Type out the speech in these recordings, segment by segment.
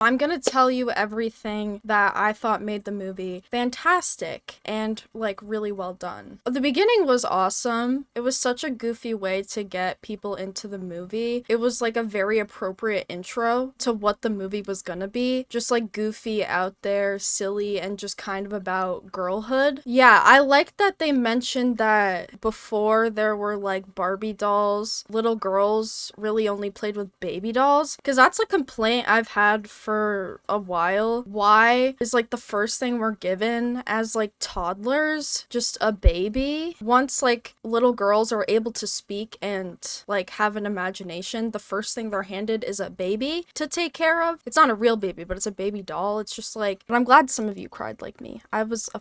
I'm gonna tell you everything that I thought made the movie fantastic and, like, really well done. The beginning was awesome. It was such a goofy way to get people into the movie. It was, like, a very appropriate intro to what the movie was gonna be. Just, like, goofy, out there, silly, and just kind of about girlhood. Yeah, I liked that they mentioned that before there were, like, Barbie dolls, little girls really only played with baby dolls. Because that's a complaint I've had for a while. Why is, like, the first thing we're given as, like, toddlers just a baby? Once, like, little girls are able to speak and, like, have an imagination, the first thing they're handed is a baby to take care of. It's not a real baby, but it's a baby doll. It's just like, and I'm glad some of you cried like me. I was a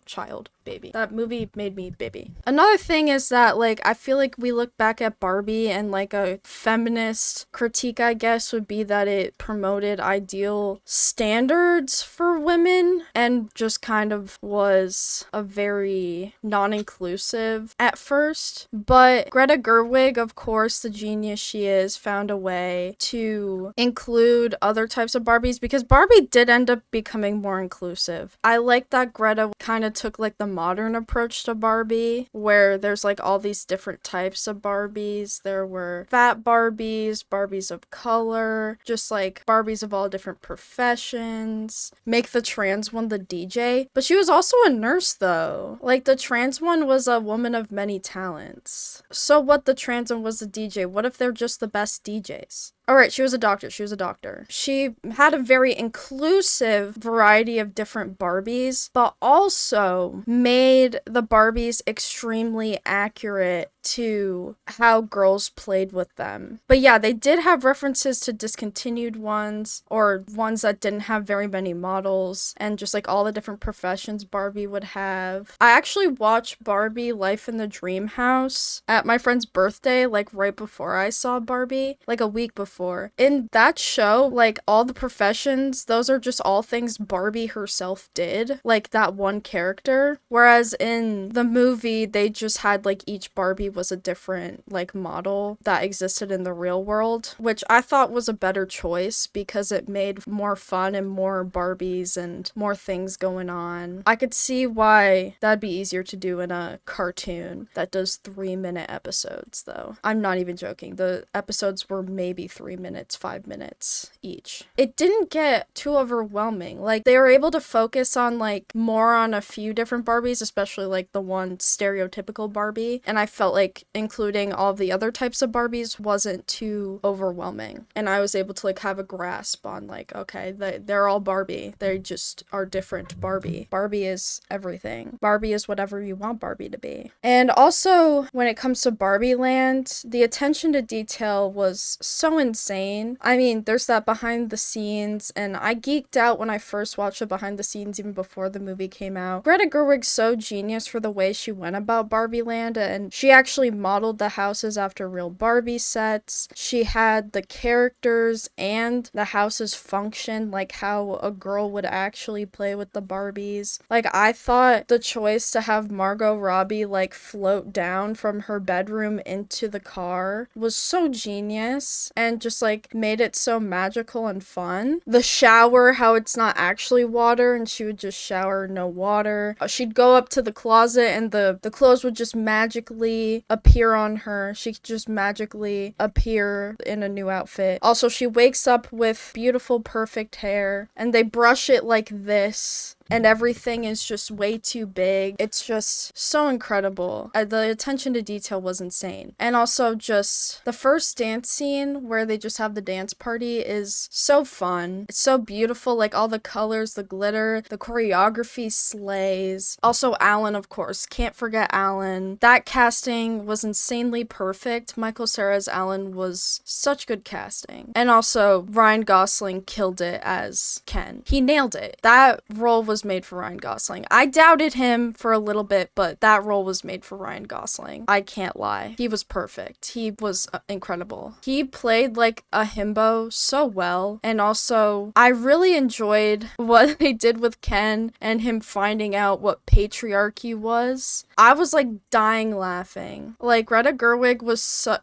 child baby. That movie made me baby. Another thing is that, like, I feel like we look back at Barbie and, like, a feminist critique, I guess, would be that it promoted ideal standards for women and just kind of was a very non-inclusive at first. But Greta Gerwig, of course, the genius she is, found a way to include other types of Barbies because Barbie did end up becoming more inclusive. I like that Greta kind of took, like, the modern approach to Barbie, where there's, like, all these different types of Barbies. There were fat Barbies, Barbies of color, just, like, Barbies of all different professions. Make the trans one the DJ. But she was also a nurse, though. Like, the trans one was a woman of many talents. So what, the trans one was the DJ? What if they're just the best DJs? Alright, she was a doctor. She had a very inclusive variety of different Barbies, but also made the Barbies extremely accurate to how girls played with them. But yeah, they did have references to discontinued ones, or ones that didn't have very many models, and just, like, all the different professions Barbie would have. I actually watched Barbie Life in the Dream House at my friend's birthday, like, right before I saw Barbie, like a week before. In that show, like, all the professions, those are just all things Barbie herself did, like that one character. Whereas in the movie, they just had, like, each Barbie was a different, like, model that existed in the real world, which I thought was a better choice because it made more fun and more Barbies and more things going on. I could see why that'd be easier to do in a cartoon that does 3-minute episodes, though. I'm not even joking. The episodes were maybe 3 minutes, 5 minutes each. It didn't get too overwhelming. Like, they were able to focus on, like, more on a few different Barbies, especially, like, the one stereotypical Barbie, and I felt like including all the other types of Barbies wasn't too overwhelming, and I was able to, like, have a grasp on, like, okay, they're all Barbie. They just are different Barbie. Barbie is everything. Barbie is whatever you want Barbie to be. And also, when it comes to Barbie Land, the attention to detail was so insane. I mean, there's that behind the scenes, and I geeked out when I first watched the behind the scenes even before the movie came out. Greta Gerwig's so genius for the way she went about Barbie Land, and she actually modeled the houses after real Barbie sets. She had the characters and the houses function like how a girl would actually play with the Barbies. Like, I thought the choice to have Margot Robbie, like, float down from her bedroom into the car was so genius, and just, like, made it so magical and fun. The shower, how it's not actually water and she would just shower no water. She'd go up to the closet and the clothes would just magically appear on her. She could just magically appear in a new outfit. Also, she wakes up with beautiful, perfect hair, and they brush it like this, and everything is just way too big. It's just so incredible. The attention to detail was insane. And also, just the first dance scene where they just have the dance party is so fun. It's so beautiful, like all the colors, the glitter, the choreography slays. Also, Alan, of course. Can't forget Alan. That casting was insanely perfect. Michael Cera's Alan was such good casting. And also, Ryan Gosling killed it as Ken. He nailed it. That role was was made for Ryan Gosling. I doubted him for a little bit, but that role was made for Ryan Gosling. I can't lie. He was perfect. He was incredible. He played like a himbo so well. And also, I really enjoyed what they did with Ken and him finding out what patriarchy was. I was like dying laughing. Like Greta Gerwig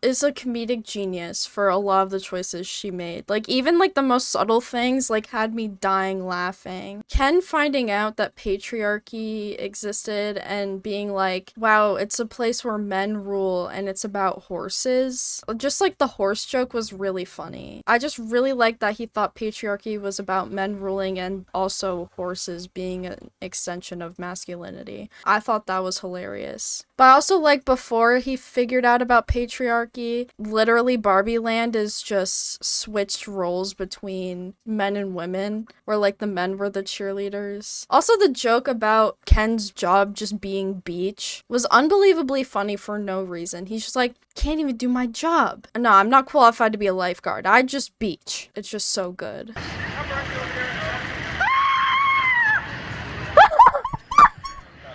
is a comedic genius for a lot of the choices she made. Like even like the most subtle things like had me dying laughing. Ken finding out that patriarchy existed and being like, wow, it's a place where men rule and it's about horses. Just like the horse joke was really funny. I just really liked that he thought patriarchy was about men ruling and also horses being an extension of masculinity. I thought that was hilarious. But I also like before he figured out about patriarchy, literally Barbie Land is just switched roles between men and women, where like the men were the cheerleaders. Also the joke about Ken's job just being beach was unbelievably funny for no reason. He's just like, can't even do my job. No, I'm not qualified to be a lifeguard. I just beach. It's just so good.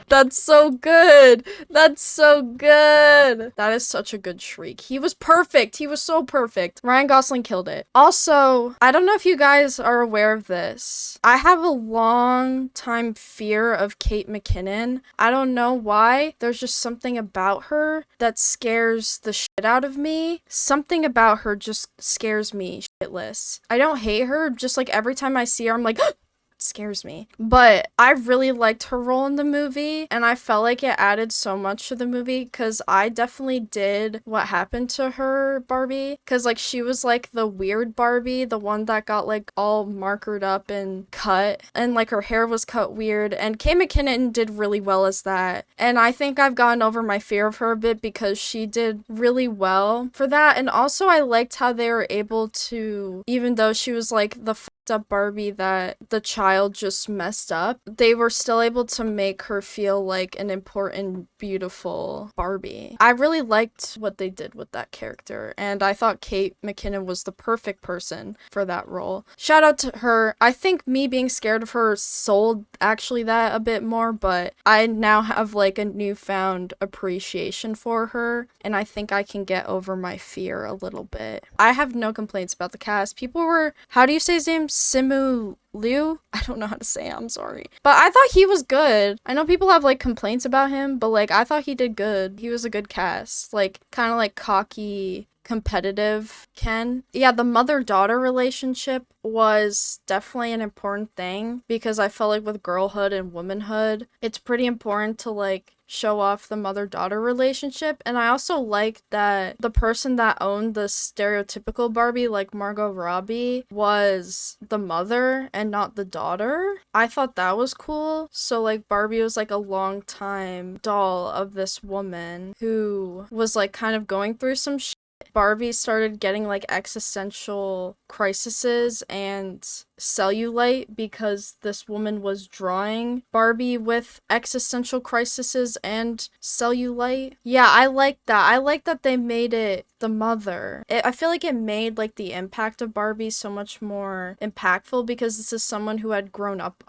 That's so good. That's so good. That is such a good shriek. He was perfect. He was so perfect. Ryan Gosling killed it. Also, I don't know if you guys are aware of this. I have a long time fear of Kate McKinnon. I don't know why. There's just something about her that scares the shit out of me. Something about her just scares me shitless. I don't hate her. Just like every time I see her, I'm like, scares me. But I really liked her role in the movie, and I felt like it added so much to the movie because I definitely did what happened to her Barbie, because like she was like the weird Barbie, the one that got like all markered up and cut, and like her hair was cut weird, and Kate McKinnon did really well as that. And I think I've gotten over my fear of her a bit because she did really well for that. And also I liked how they were able to, even though she was like the up Barbie that the child just messed up, they were still able to make her feel like an important, beautiful Barbie. I really liked what they did with that character, and I thought Kate McKinnon was the perfect person for that role. Shout out to her. I think me being scared of her sold actually that a bit more, but I now have like a newfound appreciation for her, and I think I can get over my fear a little bit. I have no complaints about the cast. People were, how do you say his name? Simu Liu? I don't know how to say it, I'm sorry. But I thought he was good. I know people have like complaints about him, but like I thought he did good. He was a good cast. Like kind of like cocky, competitive Ken. Yeah, the mother-daughter relationship was definitely an important thing because I felt like with girlhood and womanhood, it's pretty important to like show off the mother-daughter relationship. And I also liked that the person that owned the stereotypical Barbie, like Margot Robbie, was the mother and not the daughter. I thought that was cool. So like Barbie was like a long time doll of this woman who was like kind of going through some shit. Barbie started getting like existential crises and cellulite because this woman was drawing Barbie with existential crises and cellulite. Yeah, I like that. I like that they made it the mother. I feel like it made like the impact of Barbie so much more impactful because this is someone who had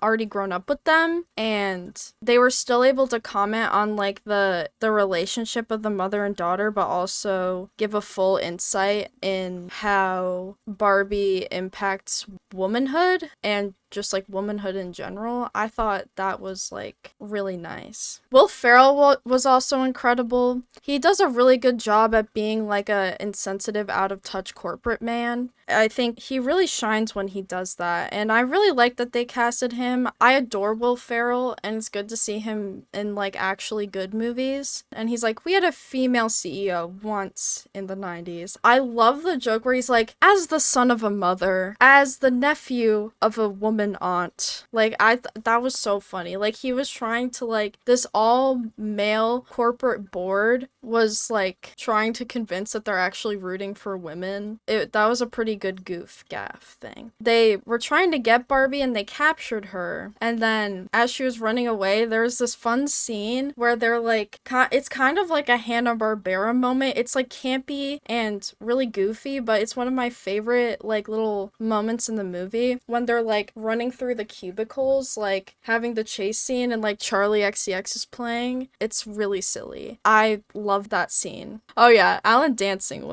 already grown up with them, and they were still able to comment on like the relationship of the mother and daughter, but also give a full insight in how Barbie impacts womanhood and just like womanhood in general. I thought that was like really nice. Will Ferrell was also incredible. He does a really good job at being like a insensitive, out of touch corporate man. I think he really shines when he does that, and I really like that they casted him. I adore Will Ferrell, and it's good to see him in like actually good movies. And he's like, we had a female CEO once in the 90s. I love the joke where he's like, as the son of a mother, as the nephew of a woman aunt. Like that was so funny. Like he was trying to like, this all male corporate board was like trying to convince that they're actually rooting for women. That was a pretty good goof gaff thing. They were trying to get Barbie and they captured her, and then as she was running away, there's this fun scene where they're like, it's kind of like a Hanna-Barbera moment. It's like campy and really goofy, but it's one of my favorite like little moments in the movie when they're like running running through the cubicles, like having the chase scene and like Charlie XCX is playing. It's really silly. I love that scene. Oh yeah, Alan dancing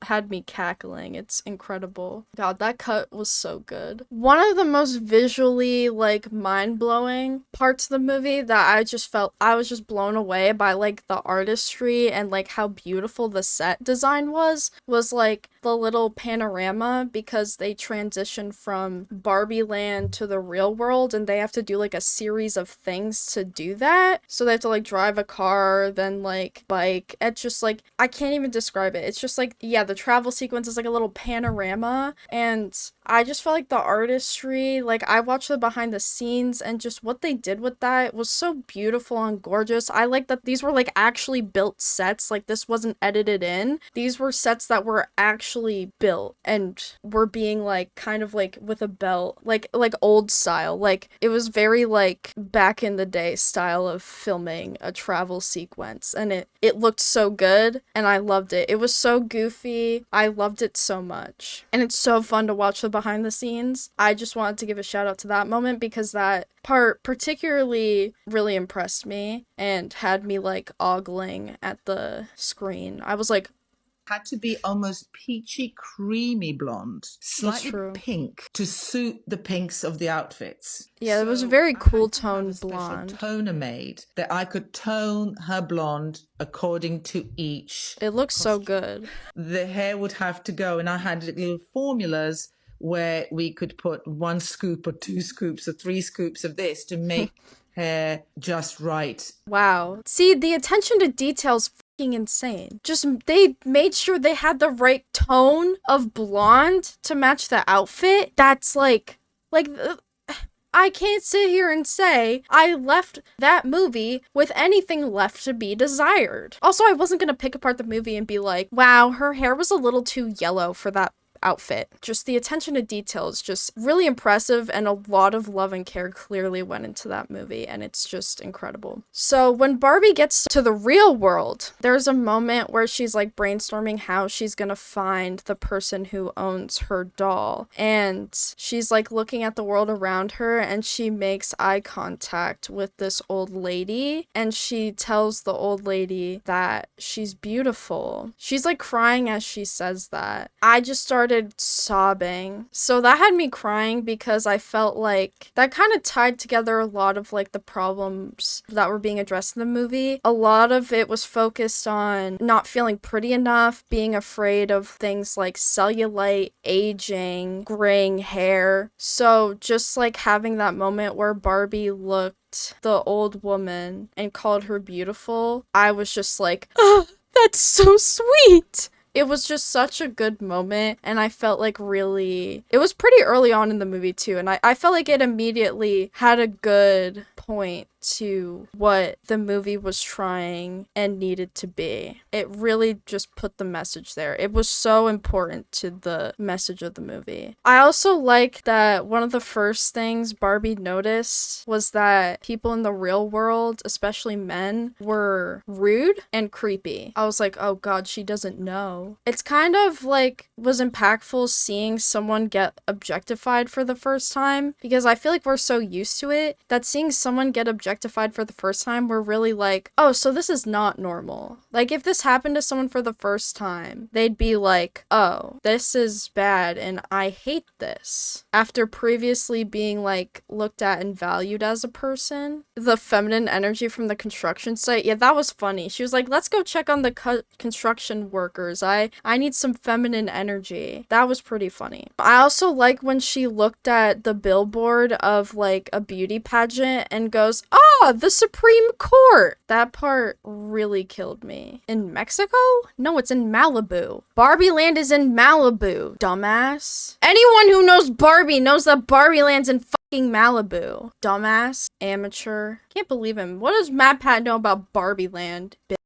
had me cackling. It's incredible. God, that cut was so good. One of the most visually like mind-blowing parts of the movie that I just felt I was just blown away by like the artistry and like how beautiful the set design was like the little panorama, because they transition from Barbie land to the real world and they have to do like a series of things to do that. So they have to like drive a car, then like bike. It's just like, I can't even describe it. It's just like, yeah, the travel sequence is like a little panorama, and I just felt like the artistry, like I watched the behind the scenes and just what they did with that was so beautiful and gorgeous. I like that these were like actually built sets, like this wasn't edited in. These were sets that were actually built and were being like kind of like with a belt, like old style. Like it was very like back in the day style of filming a travel sequence, and it looked so good and I loved it. It was so goofy. I loved it so much. And it's so fun to watch the behind the scenes. I just wanted to give a shout out to that moment because that part particularly really impressed me and had me like ogling at the screen. I was like, had to be almost peachy creamy blonde, slightly pink to suit the pinks of the outfits. Yeah, it was a very cool toned blonde. Toner made that I could tone her blonde according to each. It looks so good. The hair would have to go, and I had little formulas where we could put 1 scoop or 2 scoops or 3 scoops of this to make hair just right. Wow. See, the attention to details insane. Just they made sure they had the right tone of blonde to match the outfit. That's like I can't sit here and say I left that movie with anything left to be desired. Also, I wasn't gonna pick apart the movie and be like, wow, her hair was a little too yellow for that outfit. Just the attention to detail is just really impressive, and a lot of love and care clearly went into that movie, and it's just incredible. So when Barbie gets to the real world, there's a moment where she's like brainstorming how she's gonna find the person who owns her doll, and she's like looking at the world around her, and she makes eye contact with this old lady, and she tells the old lady that she's beautiful. She's like crying as she says that. I just started sobbing. So that had me crying because I felt like that kind of tied together a lot of like the problems that were being addressed in the movie. A lot of it was focused on not feeling pretty enough, being afraid of things like cellulite, aging, graying hair. So just like having that moment where Barbie looked the old woman and called her beautiful, I was just like, oh, that's so sweet. It was just such a good moment, and I felt like really, it was pretty early on in the movie too, and I felt like it immediately had a good point to what the movie was trying and needed to be. It really just put the message there. It was so important to the message of the movie. I also like that one of the first things Barbie noticed was that people in the real world, especially men, were rude and creepy. I was like, oh god, she doesn't know. It's kind of like was impactful seeing someone get objectified for the first time, because I feel like we're so used to it that seeing someone get objectified for the first time, we're really like, oh, so this is not normal. Like if this happened to someone for the first time, they'd be like, oh, this is bad and I hate this. After previously being like looked at and valued as a person. The feminine energy from the construction site, yeah, that was funny. She was like, let's go check on the construction workers. I need some feminine energy. That was pretty funny. I also like when she looked at the billboard of like a beauty pageant and goes, oh, the Supreme Court. That part really killed me. In Mexico? No, it's in Malibu. Barbie Land is in Malibu, dumbass. Anyone who knows Barbie knows that Barbie Land's in fucking Malibu. Dumbass. Amateur. Can't believe him. What does Matt Pat know about Barbie Land, bitch?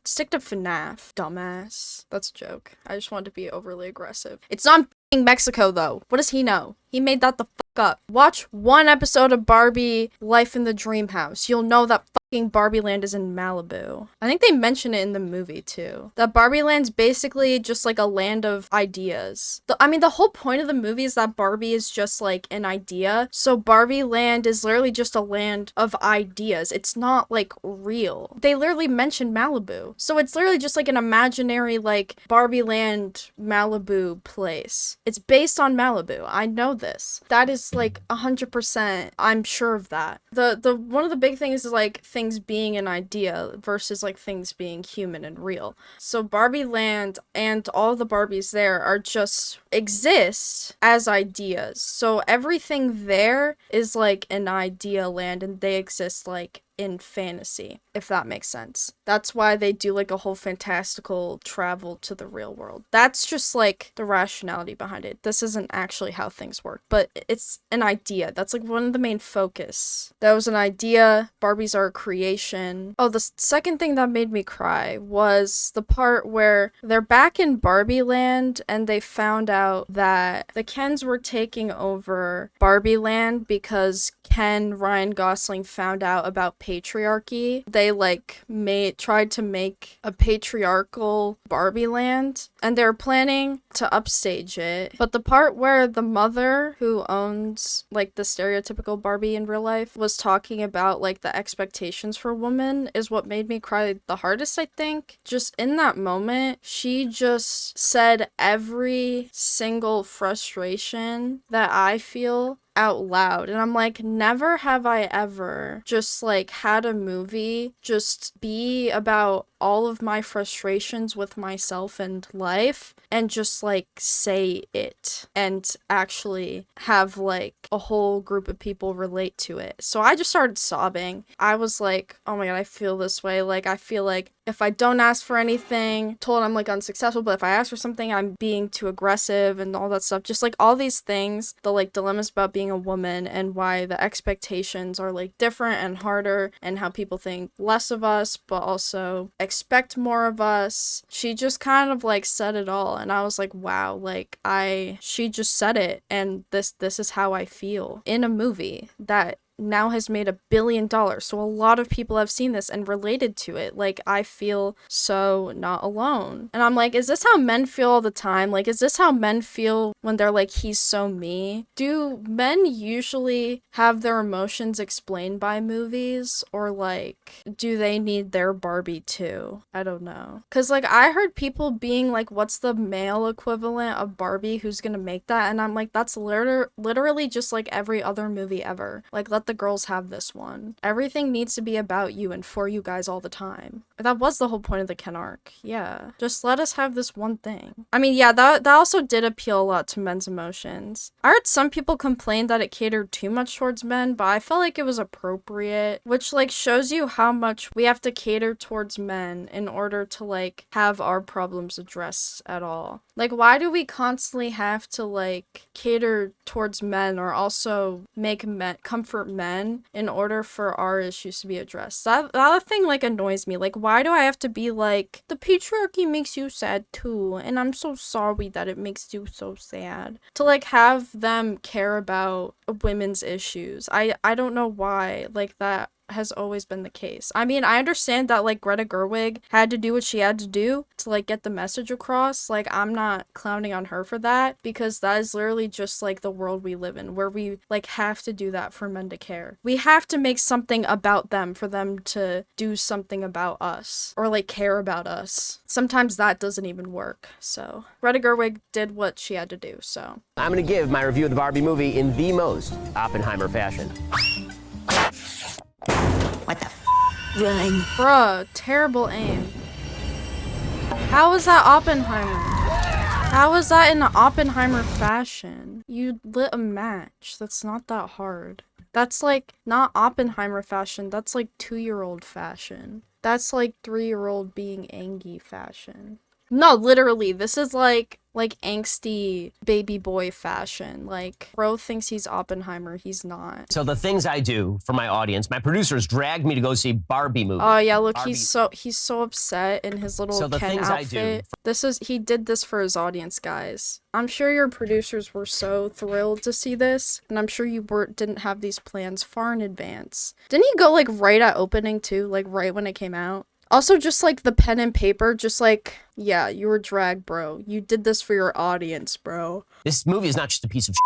Stick to FNAF, dumbass. That's a joke. I just wanted to be overly aggressive. It's not in Mexico, though. What does he know? He made that the fuck up. Watch one episode of Barbie Life in the Dream House. You'll know that Barbie Land is in Malibu. I think they mention it in the movie too. That Barbie Land's basically just like a land of ideas. The whole point of the movie is that Barbie is just like an idea. So Barbie Land is literally just a land of ideas. It's not like real. They literally mention Malibu. So it's literally just like an imaginary like Barbie Land Malibu place. It's based on Malibu. I know this. That is like 100%. I'm sure of that. The one of the big things is like things being an idea versus like things being human and real. So Barbie Land and all the Barbies there are just exist as ideas. So everything there is like an idea land and they exist like in fantasy, if that makes sense. That's why they do like a whole fantastical travel to the real world. That's just like the rationality behind it. This isn't actually how things work, but it's an idea. That's like one of the main focus. That was an idea. Barbies are a creation. Oh, the second thing that made me cry was the part where they're back in Barbie Land and they found out that the Kens were taking over Barbie Land because Ryan Gosling found out about patriarchy. They like tried to make a patriarchal Barbie Land and they're planning to upstage it. But the part where the mother who owns like the stereotypical Barbie in real life was talking about like the expectations for women is what made me cry the hardest, I think. Just in that moment, she just said every single frustration that I feel out loud, and I'm like, never have I ever just like had a movie just be about all of my frustrations with myself and life and just like say it and actually have like a whole group of people relate to it. So I just started sobbing. I was like, oh my god, I feel this way. Like I feel like if I don't ask for anything, told I'm like unsuccessful, but if I ask for something, I'm being too aggressive and all that stuff. Just like all these things, the like dilemmas about being a woman and why the expectations are like different and harder and how people think less of us, but also expect more of us. She just kind of like said it all. And I was like, wow, like she just said it. And this is how I feel in a movie that now has made $1 billion. So a lot of people have seen this and related to it. Like, I feel so not alone. And I'm like, is this how men feel all the time? Like, is this how men feel when they're like, he's so me? Do men usually have their emotions explained by movies? Or like, do they need their Barbie too? I don't know. Cause like, I heard people being like, what's the male equivalent of Barbie? Who's gonna make that? And I'm like, that's literally just like every other movie ever. Like, let the girls have this one. Everything needs to be about you and for you guys all the time. That was the whole point of the Ken arc. Yeah. Just let us have this one thing. I mean, yeah, that also did appeal a lot to men's emotions. I heard some people complain that it catered too much towards men, but I felt like it was appropriate, which like shows you how much we have to cater towards men in order to like have our problems addressed at all. Like, why do we constantly have to like cater towards men or also make men comfort men in order for our issues to be addressed? That thing like annoys me. Like, why do I have to be like, the patriarchy makes you sad too, and I'm so sorry that it makes you so sad, to like have them care about women's issues? I don't know why like that has always been the case. I mean, I understand that like Greta Gerwig had to do what she had to do to like get the message across. Like, I'm not clowning on her for that, because that is literally just like the world we live in, where we like have to do that for men to care. We have to make something about them for them to do something about us or like care about us. Sometimes that doesn't even work. So Greta Gerwig did what she had to do. So I'm gonna give my review of the Barbie movie in the most Oppenheimer fashion. What the Run. Bruh, terrible aim. How was that Oppenheimer? How was that in an Oppenheimer fashion? You lit a match. That's not that hard. That's like not Oppenheimer fashion. That's like 2-year-old fashion. That's like 3-year-old being Angie fashion. No, literally, this is like angsty baby boy fashion. Like, bro thinks he's Oppenheimer, he's not. So the things I do for my audience, my producers dragged me to go see Barbie movie. Oh yeah, look, Barbie. he's so upset in his little So the Ken things I do outfit. He did this for his audience, guys. I'm sure your producers were so thrilled to see this, and I'm sure you didn't have these plans far in advance. Didn't he go like right at opening too, like right when it came out? Also, just like the pen and paper, just like, yeah, you were dragged, bro. You did this for your audience, bro. This movie is not just a piece of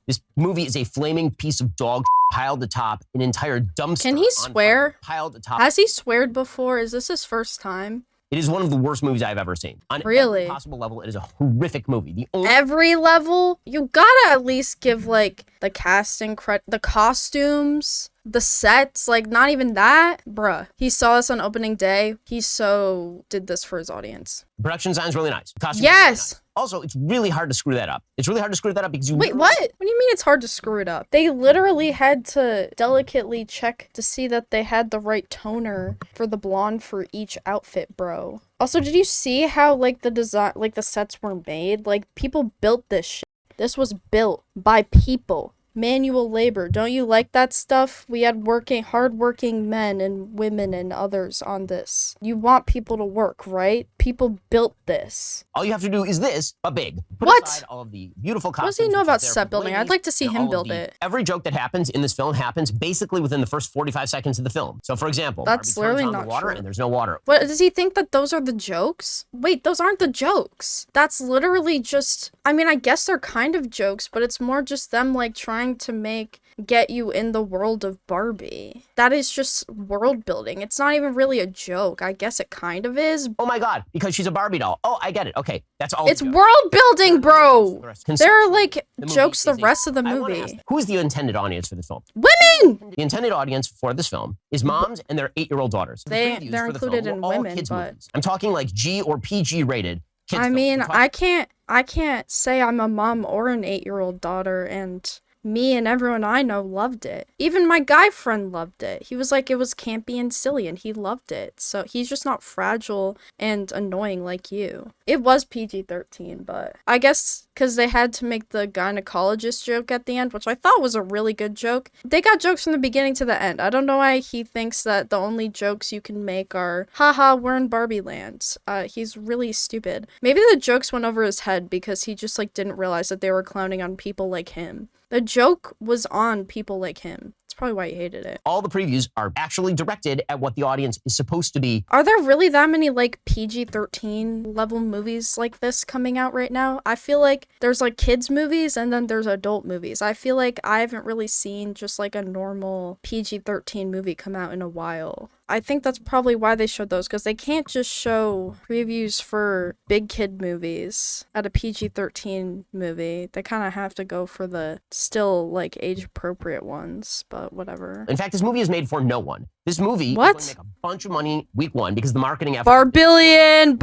This movie is a flaming piece of dog piled atop an entire dumpster. Can he swear? Piled atop. Has he sweared before? Is this his first time? It is one of the worst movies I've ever seen. On Really? every possible level, it is a horrific movie. The only Every level? You gotta at least give, like, the casting credit, the costumes, the sets, like, not even that. Bruh. He saw this on opening day. He so did this for his audience. production design is really nice. Costumes Yes! are really nice. Also, it's really hard to screw that up. It's really hard to screw that up because you Wait, what? What do you mean it's hard to screw it up? They literally had to delicately check to see that they had the right toner for the blonde for each outfit, bro. Also, did you see how, like, the design, like, the sets were made? Like, people built this shit. This was built by people. Manual labor. Don't you like that stuff? We had hardworking men and women and others on this. You want people to work, right? People built this. All you have to do is this, but big. Put What? aside all of the beautiful costumes. What does he know which is about there set for building? ladies I'd like to see and him all of build the- it. Every joke that happens in this film happens basically within the first 45 seconds of the film. So, for example, That's Barbie turns literally on not the water true. and there's no water. What, does he think that those are the jokes? Wait, those aren't the jokes. That's literally just, I mean, I guess they're kind of jokes, but it's more just them, like, trying to get you in the world of Barbie. That is just world building. It's not even really a joke. I guess it kind of is. Oh my God, because she's a Barbie doll. Oh, I get it. Okay, that's all. It's the jokes. world building, bro. There are, like, The movie jokes the is a- rest of the I wanna ask movie. that. Who is the intended audience for this film? Women! The intended audience for this film is moms and their 8-year-old daughters. The They're previews for the included film in were all women, kids but- movies. I'm talking like G or PG rated kids I films. mean, I'm talking- I can't say I'm a mom or an 8-year-old daughter, and me and everyone I know loved it. Even my guy friend loved it. He was like, it was campy and silly, and he loved it. So he's just not fragile and annoying like you. It was PG-13, but I guess because they had to make the gynecologist joke at the end, which I thought was a really good joke. They got jokes from the beginning to the end. I don't know why he thinks that the only jokes you can make are, haha, we're in Barbie land. He's really stupid. Maybe the jokes went over his head because he just, like, didn't realize that they were clowning on people like him. The joke was on people like him. That's probably why he hated it. all the previews are actually directed at what the audience is supposed to be. Are there really that many, like, PG-13 level movies like this coming out right now? I feel like there's, like, kids movies and then there's adult movies. I feel like I haven't really seen just, like, a normal PG-13 movie come out in a while. I think that's probably why they showed those, because they can't just show previews for big kid movies at a PG-13 movie. They kind of have to go for the still, like, age-appropriate ones, but whatever. In fact, this movie is made for no one. This movie What? is going to make a bunch of money week one because the marketing effort. Barbillion,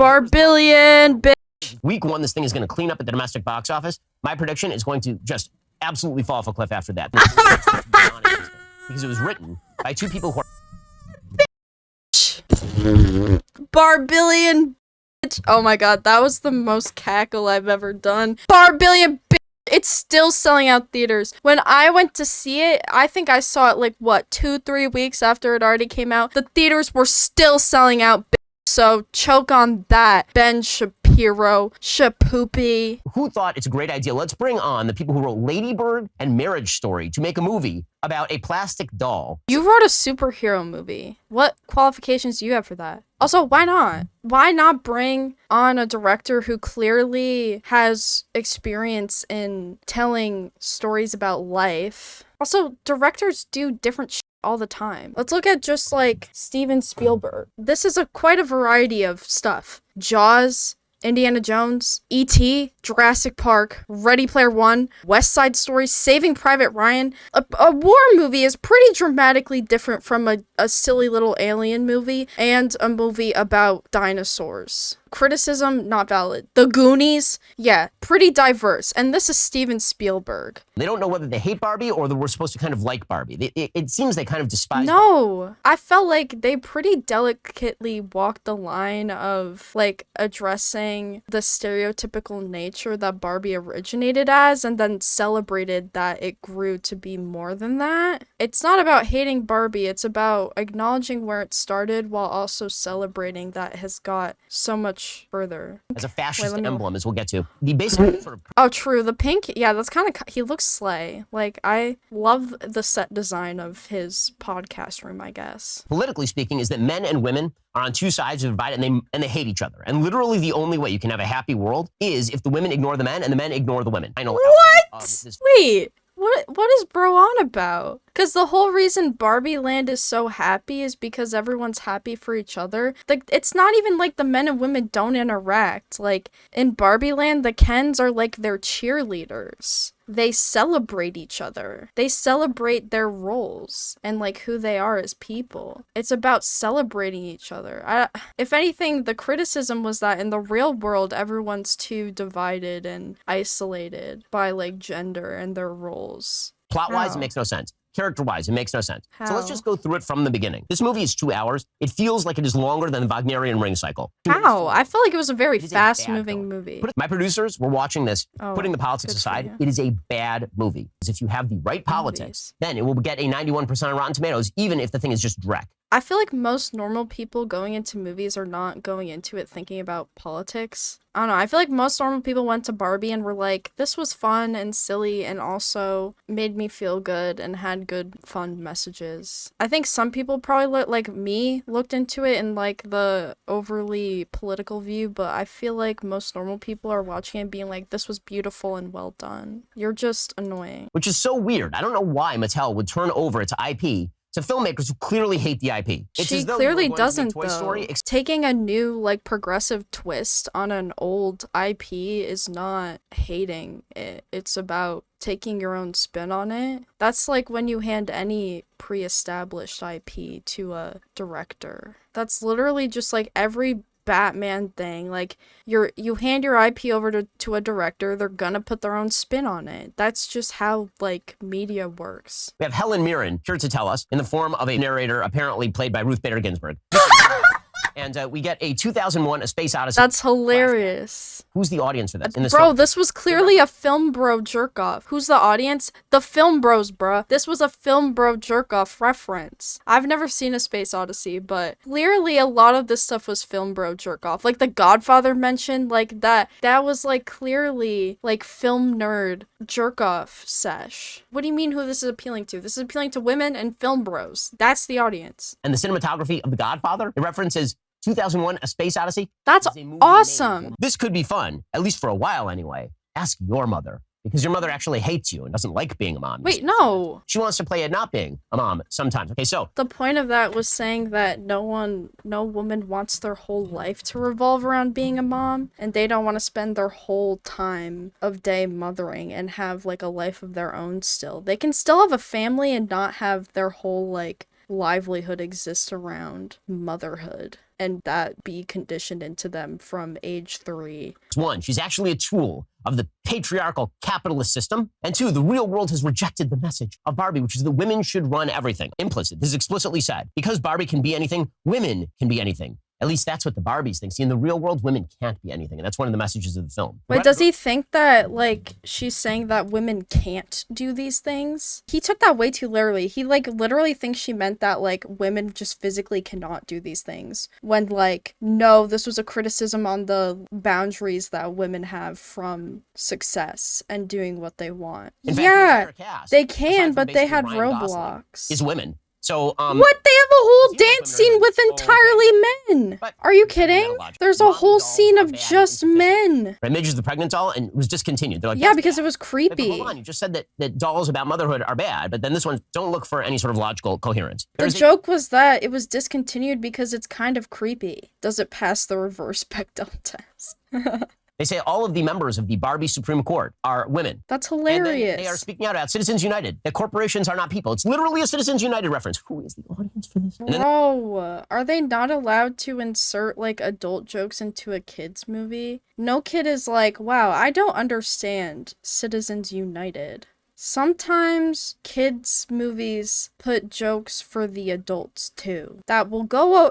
bitch. Week one, this thing is going to clean up at the domestic box office. My prediction is going to just absolutely fall off a cliff after that. Because it was written by two people who are Barbillion, bitch. Oh my god, that was the most cackle I've ever done. Barbillion, bitch. It's still selling out theaters. When I went to see it, I think I saw it like, what, 2-3 weeks after it already came out. The theaters were still selling out, bitch. So choke on that, Ben Shapiro, Shapoopy. who thought it's a great idea. Let's bring on the people who wrote Lady Bird and Marriage Story to make a movie about a plastic doll. You wrote a superhero movie. What qualifications do you have for that? Also, why not? Why not bring on a director who clearly has experience in telling stories about life? Also, directors do different shit all the time. Let's look at just like Steven Spielberg. This is quite a variety of stuff. Jaws, Indiana Jones, E.T., Jurassic Park, Ready Player One, West Side Story, Saving Private Ryan. A war movie is pretty dramatically different from a silly little alien movie and a movie about dinosaurs. Criticism, not valid. The Goonies, yeah, pretty diverse. And this is Steven Spielberg. They don't know whether they hate Barbie or that we're supposed to kind of like Barbie. It seems they kind of despise Barbie. No, I felt like they pretty delicately walked the line of like addressing the stereotypical nature that Barbie originated as and then celebrated that it grew to be more than that. It's not about hating Barbie, it's about acknowledging where it started while also celebrating that it has got so much further. As a fascist Wait, emblem, as we'll get to. The basic sort of Oh, true. The pink, yeah, that's kind of, he looks slay. Like, I love the set design of his podcast room, I guess. politically speaking, is that men and women are on two sides of the divide and they hate each other. And literally the only way you can have a happy world is if the women ignore the men and the men ignore the women. I know. What? Wait, what is bro on about? Because the whole reason Barbie Land is so happy is because everyone's happy for each other. Like, it's not even like the men and women don't interact. Like, in Barbie Land, the Kens are like their cheerleaders. They celebrate each other. They celebrate their roles and like who they are as people. It's about celebrating each other. If anything, the criticism was that in the real world, everyone's too divided and isolated by like gender and their roles. Plot-wise, How? it makes no sense. Character-wise, it makes no sense. So let's How? just go through it from the beginning. This movie is 2 hours. It feels like it is longer than the Wagnerian ring cycle. How? I felt like it was a very It is a bad fast-moving film. movie. My producers were watching this, Oh, putting the politics good for aside. you. It is a bad movie. Because if you have the right politics, Movies. then it will get a 91% on Rotten Tomatoes, even if the thing is just dreck. I feel like most normal people going into movies are not going into it thinking about politics. I don't know. I feel like most normal people went to Barbie and were like, this was fun and silly and also made me feel good and had good, fun messages. I think some people probably, like me, looked into it in like the overly political view, but I feel like most normal people are watching it being like, this was beautiful and well done. You're just annoying. Which is so weird. I don't know why Mattel would turn over its IP to filmmakers who clearly hate the IP. It's She as though clearly you were going to make doesn't, Toy though. Story, Taking a new, like, progressive twist on an old IP is not hating it. It's about taking your own spin on it. That's like when you hand any pre-established IP to a director. That's literally just like every Batman thing. Like, you hand your IP over to a director, they're gonna put their own spin on it. That's just how, like, media works. We have Helen Mirren here to tell us in the form of a narrator apparently played by Ruth Bader Ginsburg. And we get a 2001 A Space Odyssey. That's hilarious. Who's the audience for this? In this Bro, film? this was clearly a film bro jerk off. Who's the audience? The film bros, bruh. This was a film bro jerk off reference. I've never seen A Space Odyssey, but clearly a lot of this stuff was film bro jerk off. Like the Godfather mentioned, like that was like clearly like film nerd jerk off sesh. What do you mean who this is appealing to? This is appealing to women and film bros. That's the audience. And the cinematography of The Godfather, it references 2001 A Space Odyssey. That's It's a movie awesome. made- This could be fun, at least for a while anyway. Ask your mother, because your mother actually hates you and doesn't like being a mom. Wait, no. She wants to play it not being a mom sometimes. Okay, so The point of that was saying that no woman wants their whole life to revolve around being a mom, and they don't want to spend their whole time of day mothering and have like a life of their own still. They can still have a family and not have their whole like livelihood exist around motherhood and that be conditioned into them from age 3. one, she's actually a tool of the patriarchal capitalist system. And two, the real world has rejected the message of Barbie, which is that women should run everything. Implicit. This is explicitly said. Because Barbie can be anything, women can be anything. At least that's what the Barbies think. See, in the real world, women can't be anything. And that's one of the messages of the film. Wait, does he think that, like, she's saying that women can't do these things? He took that way too literally. He, like, literally thinks she meant that, like, women just physically cannot do these things. When, like, no, this was a criticism on the boundaries that women have from success and doing what they want. In fact, the Yeah, entire cast, they aside can, from but they basically had Ryan Gosling, roadblocks. is women. So, What? They have a whole Seems like dance women are scene with doing- entirely men. But- Are you That's kidding? analogical. There's a Mommy whole dolls scene are of bad and just insufficient. men. Right, Midge is the pregnant doll, and it was discontinued. They're like, Yeah, "That's because bad." it was Wait, but creepy. hold on, you just said that dolls about motherhood are bad, but then this one, don't look for any sort of logical coherence. The There's a- joke was that it was discontinued because it's kind of creepy. Does it pass the reverse Bechdel test? They say all of the members of the Barbie Supreme Court are women. That's And hilarious. then they are speaking out about Citizens United, that corporations are not people. It's literally a Citizens United reference. Who is the audience for this? And then Bro, are they not allowed to insert like adult jokes into a kid's movie? No kid is like, wow, I don't understand Citizens United. Sometimes kids' movies put jokes for the adults too. That will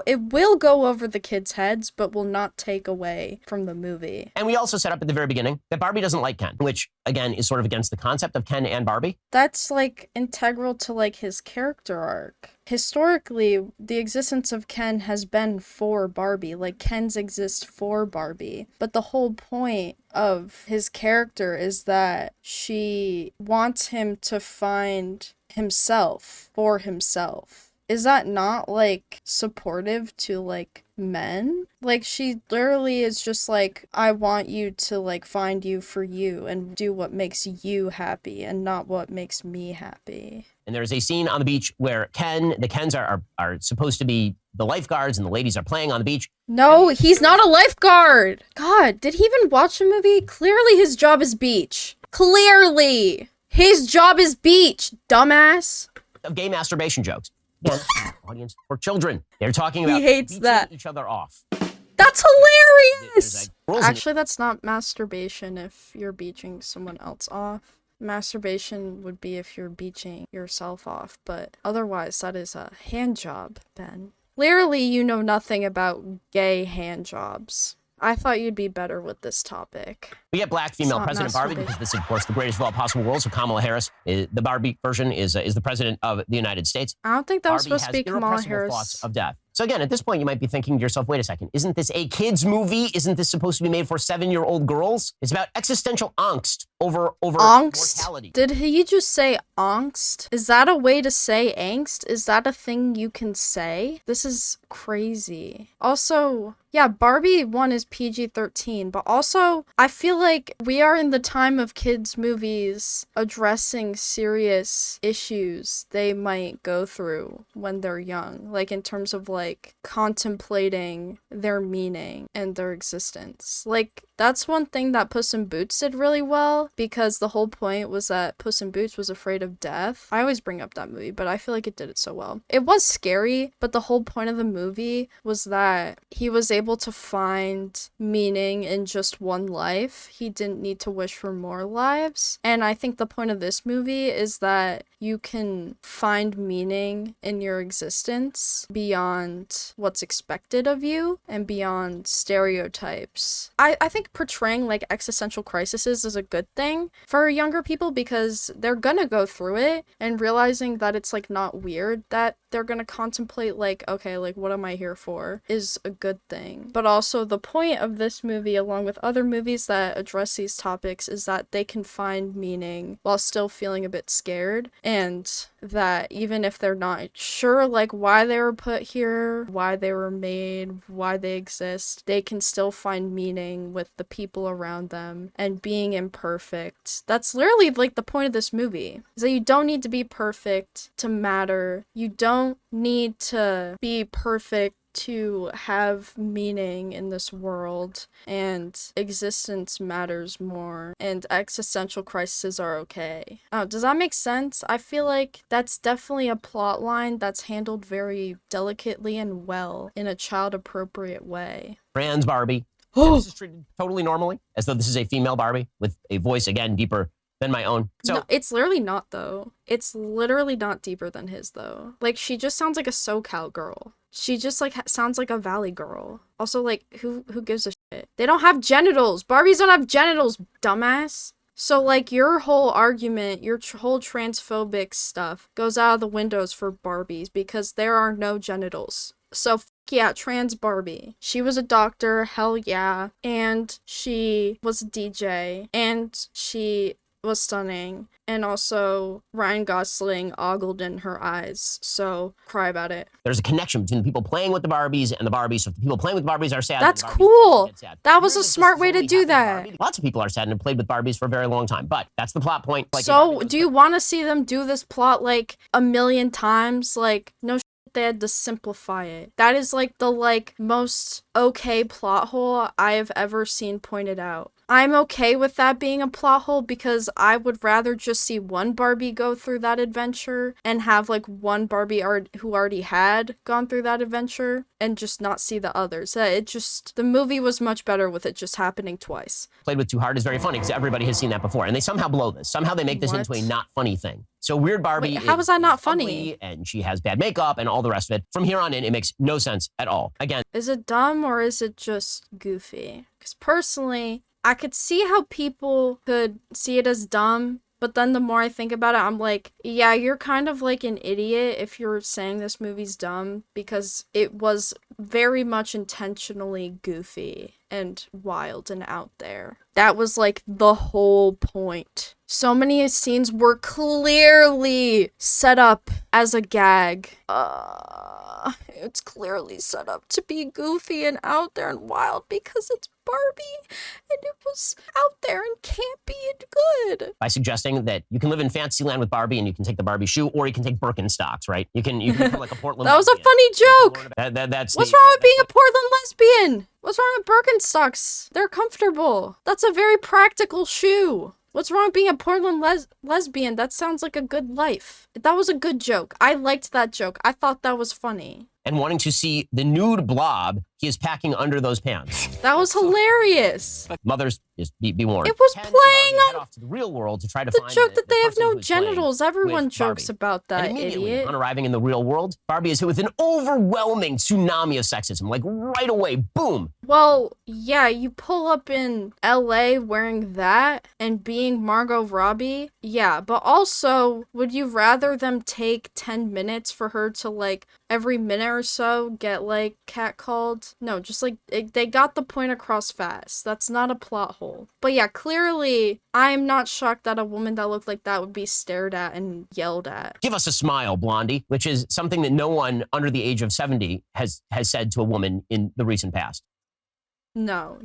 it will go over the kids' heads, but will not take away from the movie. And we also set up at the very beginning that Barbie doesn't like Ken, which again is sort of against the concept of Ken and Barbie. That's like integral to like his character arc. Historically, the existence of Ken has been for Barbie. Like, Kens exist for Barbie. But the whole point of his character is that she wants him to find himself for himself. Is that not, like, supportive to, like, men? Like, she literally is just like, I want you to, like, find you for you and do what makes you happy and not what makes me happy. And there's a scene on the beach where the Kens are supposed to be the lifeguards and the ladies are playing on the beach. No, he's not a lifeguard! God, did he even watch the movie? Clearly his job is beach. Clearly! His job is beach, dumbass! Of gay masturbation jokes. Again, audience for children. They're talking about He hates beaching that. each other off. That's There's, hilarious! like, rules in it. Actually, that's not masturbation if you're beaching someone else off. Masturbation would be if you're beaching yourself off, but otherwise that is a hand job, Ben. Clearly you know nothing about gay hand jobs. I thought you'd be better with this topic. We get black female not President Barbie masturbation. because this is, of course, the greatest of all possible worlds. So Kamala Harris, the Barbie version, is the president of the United States. I don't think that was Barbie supposed has to be Kamala irrepressible Harris. thoughts of death. So again, at this point, you might be thinking to yourself, wait a second, isn't this a kid's movie? Isn't this supposed to be made for 7-year-old girls? It's about existential angst over Angst? mortality. Did he just say angst? Is that a way to say angst? Is that a thing you can say? This is crazy. Also, yeah, Barbie 1 is PG-13, but also, I feel like we are in the time of kids' movies addressing serious issues they might go through when they're young. Like, in terms of, like, contemplating their meaning and their existence. Like, that's one thing that Puss in Boots did really well, because the whole point was that Puss in Boots was afraid of death. I always bring up that movie, but I feel like it did it so well. It was scary, but the whole point of the movie was that he was able to find meaning in just one life. He didn't need to wish for more lives. And I think the point of this movie is that you can find meaning in your existence beyond what's expected of you and beyond stereotypes. I think portraying like existential crises is a good thing for younger people because they're gonna go through it, and realizing that it's like not weird that they're gonna contemplate like, okay, like what am I here for is a good thing. But also the point of this movie, along with other movies that address these topics, is that they can find meaning while still feeling a bit scared, and that even if they're not sure like why they were put here, why they were made, why they exist, they can still find meaning with the people around them and being imperfect. That's literally like the point of this movie, is that you don't need to be perfect to matter. You don't need to be perfect to have meaning in this world, and existence matters more, and existential crises are okay. Does that make sense? I feel like that's definitely a plot line that's handled very delicately and well in a child-appropriate way. Trans Barbie. And this is treated totally normally, as though this is a female Barbie with a voice, again, deeper than my own. So No, it's literally not, though. It's literally not deeper than his, though. Like, she just sounds like a SoCal girl. She just, like, sounds like a Valley girl. Also, like, who gives a shit? They don't have genitals! Barbies don't have genitals, dumbass! So, like, your whole argument, your whole transphobic stuff goes out of the windows for Barbies because there are no genitals. So, yeah, trans Barbie. She was a doctor, hell yeah. And she was a DJ. And she was stunning. And also, Ryan Gosling ogled in her eyes. So, cry about it. there's a connection between the people playing with the Barbies and the Barbies. So if the people playing with Barbies are sad, That's then the Barbies cool. get sad. That was a Really, this smart is way to only do happening to that. Barbie. Lots of people are sad and have played with Barbies for a very long time, but that's the plot point. Like, So, do you want to see them do this plot like a million times? Like, no shit, they had to simplify it. That is like the like most okay plot hole I have ever seen pointed out. I'm okay with that being a plot hole because I would rather just see one Barbie go through that adventure and have like one Barbie who already had gone through that adventure and just not see the others. The movie was much better with it just happening twice. Played with too hard is very funny because everybody has seen that before, and they somehow blow this. Somehow they make this into a not funny thing. So Weird Barbie Wait, how is that not funny? ugly, and she has bad makeup and all the rest of it. From here on in, it makes no sense at all. Again, is it dumb or is it just goofy? Because personally, I could see how people could see it as dumb, but then the more I think about it, I'm like, yeah, you're kind of like an idiot if you're saying this movie's dumb, because it was very much intentionally goofy and wild and out there. That was like the whole point. So many scenes were clearly set up as a gag. It's clearly set up to be goofy and out there and wild because it's Barbie and it was out there and campy and good. By suggesting that you can live in Fantasyland with Barbie and you can take the Barbie shoe, or you can take Birkenstocks, right? You can become like a Portland That was a lesbian. funny joke. What's wrong with being a Portland lesbian? What's wrong with Birkenstocks? They're comfortable. That's a very practical shoe. What's wrong with being a Portland lesbian? That sounds like a good life. That was a good joke. I liked that joke. I thought that was funny. And wanting to see the nude blob he is packing under those pants. That was hilarious. Mothers, just be warned. It was Ken and playing Barbie head on off to the real world to try to the find joke that the they have person no who is playing genitals. Everyone with jokes Barbie. about that, And immediately, idiot. upon arriving in the real world, Barbie is hit with an overwhelming tsunami of sexism. Like right away, boom. Well, yeah, you pull up in LA wearing that and being Margot Robbie. Yeah, but also, would you rather them take 10 minutes for her to, like, every minute or so get, like, catcalled? No, just, like, they got the point across fast. That's not a plot hole. But yeah, clearly, I'm not shocked that a woman that looked like that would be stared at and yelled at. Give us a smile, Blondie, which is something that no one under the age of 70 has said to a woman in the recent past. No.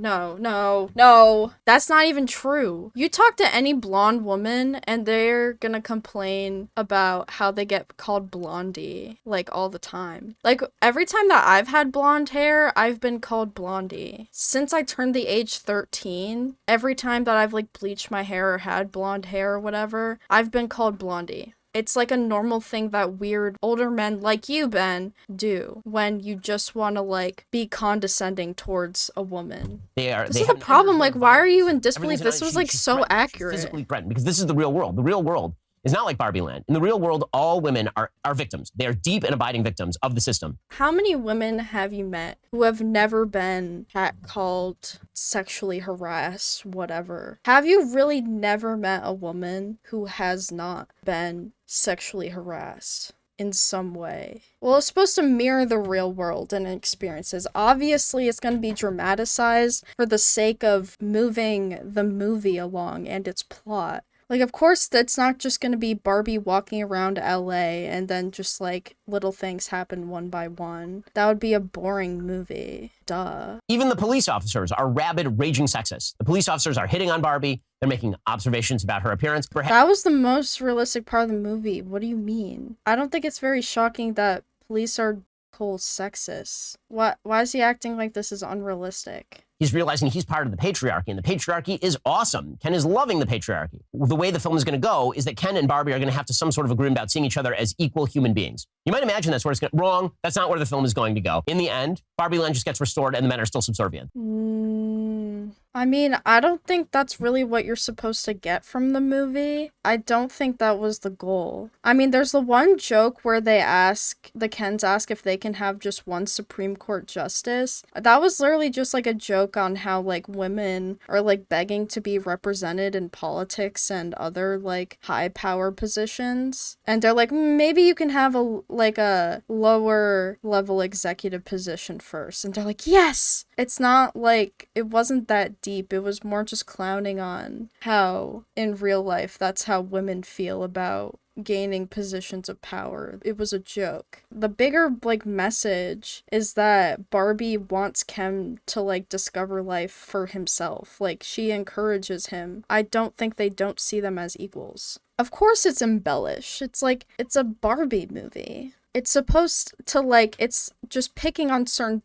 That's not even true. You talk to any blonde woman and they're gonna complain about how they get called Blondie, like, all the time. Like, every time that I've had blonde hair, I've been called Blondie. Since I turned the age 13, every time that I've, like, bleached my hair or had blonde hair or whatever, I've been called Blondie. It's like a normal thing that weird older men like you, Ben, do when you just want to, like, be condescending towards a woman. This is the problem. Like, why are you in disbelief? This was, like, so accurate. Physically threatened, because this is the real world. The real world is not like Barbie Land. In the real world, all women are victims. They are deep and abiding victims of the system. How many women have you met who have never been catcalled, sexually harassed, whatever? Have you really never met a woman who has not been sexually harassed in some way? Well, it's supposed to mirror the real world and experiences. Obviously, it's going to be dramatized for the sake of moving the movie along and its plot. Like, of course, that's not just going to be Barbie walking around LA and then just, like, little things happen one by one. That would be a boring movie. Duh. Even the police officers are rabid, raging sexists. The police officers are hitting on Barbie. They're making observations about her appearance. That was the most realistic part of the movie. What do you mean? I don't think it's very shocking that police are cold sexist. Why is he acting like this is unrealistic? He's realizing he's part of the patriarchy, and the patriarchy is awesome. Ken is loving the patriarchy. The way the film is going to go is that Ken and Barbie are going to have to some sort of agreement about seeing each other as equal human beings. You might imagine that's where it's going. Wrong. That's not where the film is going to go. In the end, Barbie Land just gets restored, and the men are still subservient. I mean, I don't think that's really what you're supposed to get from the movie. I don't think that was the goal. I mean, there's the one joke where the Kens ask if they can have just one Supreme Court justice. That was literally just like a joke on how, like, women are, like, begging to be represented in politics and other, like, high power positions. And they're like, maybe you can have a lower level executive position first. And they're like, yes! It's not like, it wasn't that deep. It was more just clowning on how, in real life, that's how women feel about gaining positions of power. It was a joke. The bigger, like, message is that Barbie wants Ken to, like, discover life for himself. Like, she encourages him. I don't think they don't see them as equals. Of course it's embellished. It's like, it's a Barbie movie. It's supposed to, like, it's just picking on certain,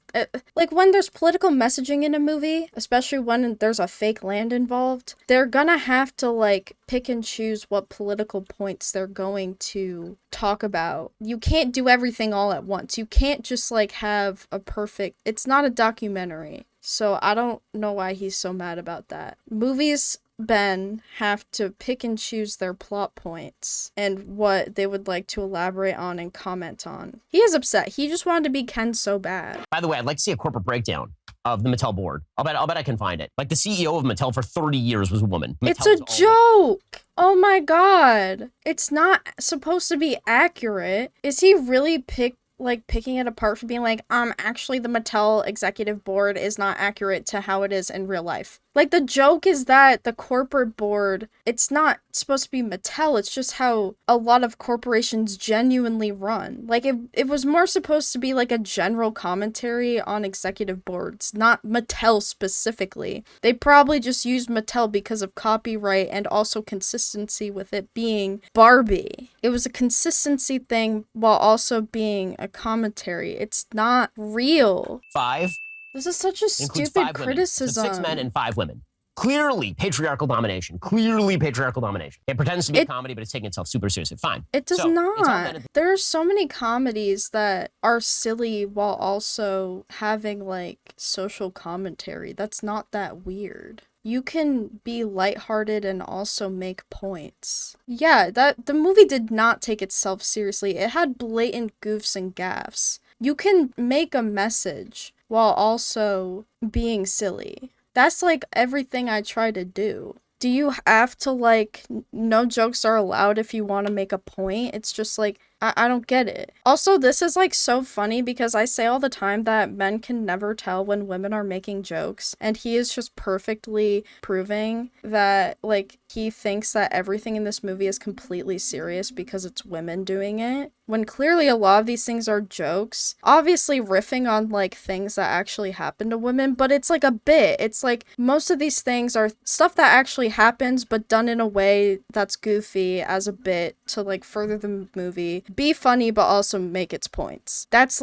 like, when there's political messaging in a movie, especially when there's a fake land involved, they're gonna have to, like, pick and choose what political points they're going to talk about. You can't do everything all at once. You can't just, like, have a perfect, it's not a documentary. So I don't know why he's so mad about that. Movies, Ben, have to pick and choose their plot points and what they would like to elaborate on and comment on. He is upset. He just wanted to be Ken so bad. By the way, I'd like to see a corporate breakdown of the Mattel board. I'll bet I can find it. Like, the CEO of Mattel for 30 years was a woman. It's a joke. Oh my god. It's not supposed to be accurate. Is he really picking it apart for being like, actually the Mattel executive board is not accurate to how it is in real life? Like, the joke is that the corporate board, it's not supposed to be Mattel, it's just how a lot of corporations genuinely run. Like, it was more supposed to be like a general commentary on executive boards, not Mattel specifically. They probably just used Mattel because of copyright and also consistency with it being Barbie. It was a consistency thing while also being a commentary. It's not real. 5 This is such a includes stupid 5 criticism. women. So 6 men and 5 women. Clearly patriarchal domination. It pretends to be a comedy, but it's taking itself super seriously. Fine. It does not. There are so many comedies that are silly while also having, like, social commentary. That's not that weird. You can be lighthearted and also make points. Yeah, the movie did not take itself seriously. It had blatant goofs and gaffes. You can make a message while also being silly. That's, like, everything I try to do. Do you have to, like, no jokes are allowed if you want to make a point? It's just, like, I don't get it. Also, this is, like, so funny because I say all the time that men can never tell when women are making jokes, and he is just perfectly proving that, like, he thinks that everything in this movie is completely serious because it's women doing it, when clearly a lot of these things are jokes. Obviously riffing on, like, things that actually happen to women, but it's, like, a bit. It's, like, most of these things are stuff that actually happens, but done in a way that's goofy as a bit to, like, further the movie, be funny, but also make its points. That's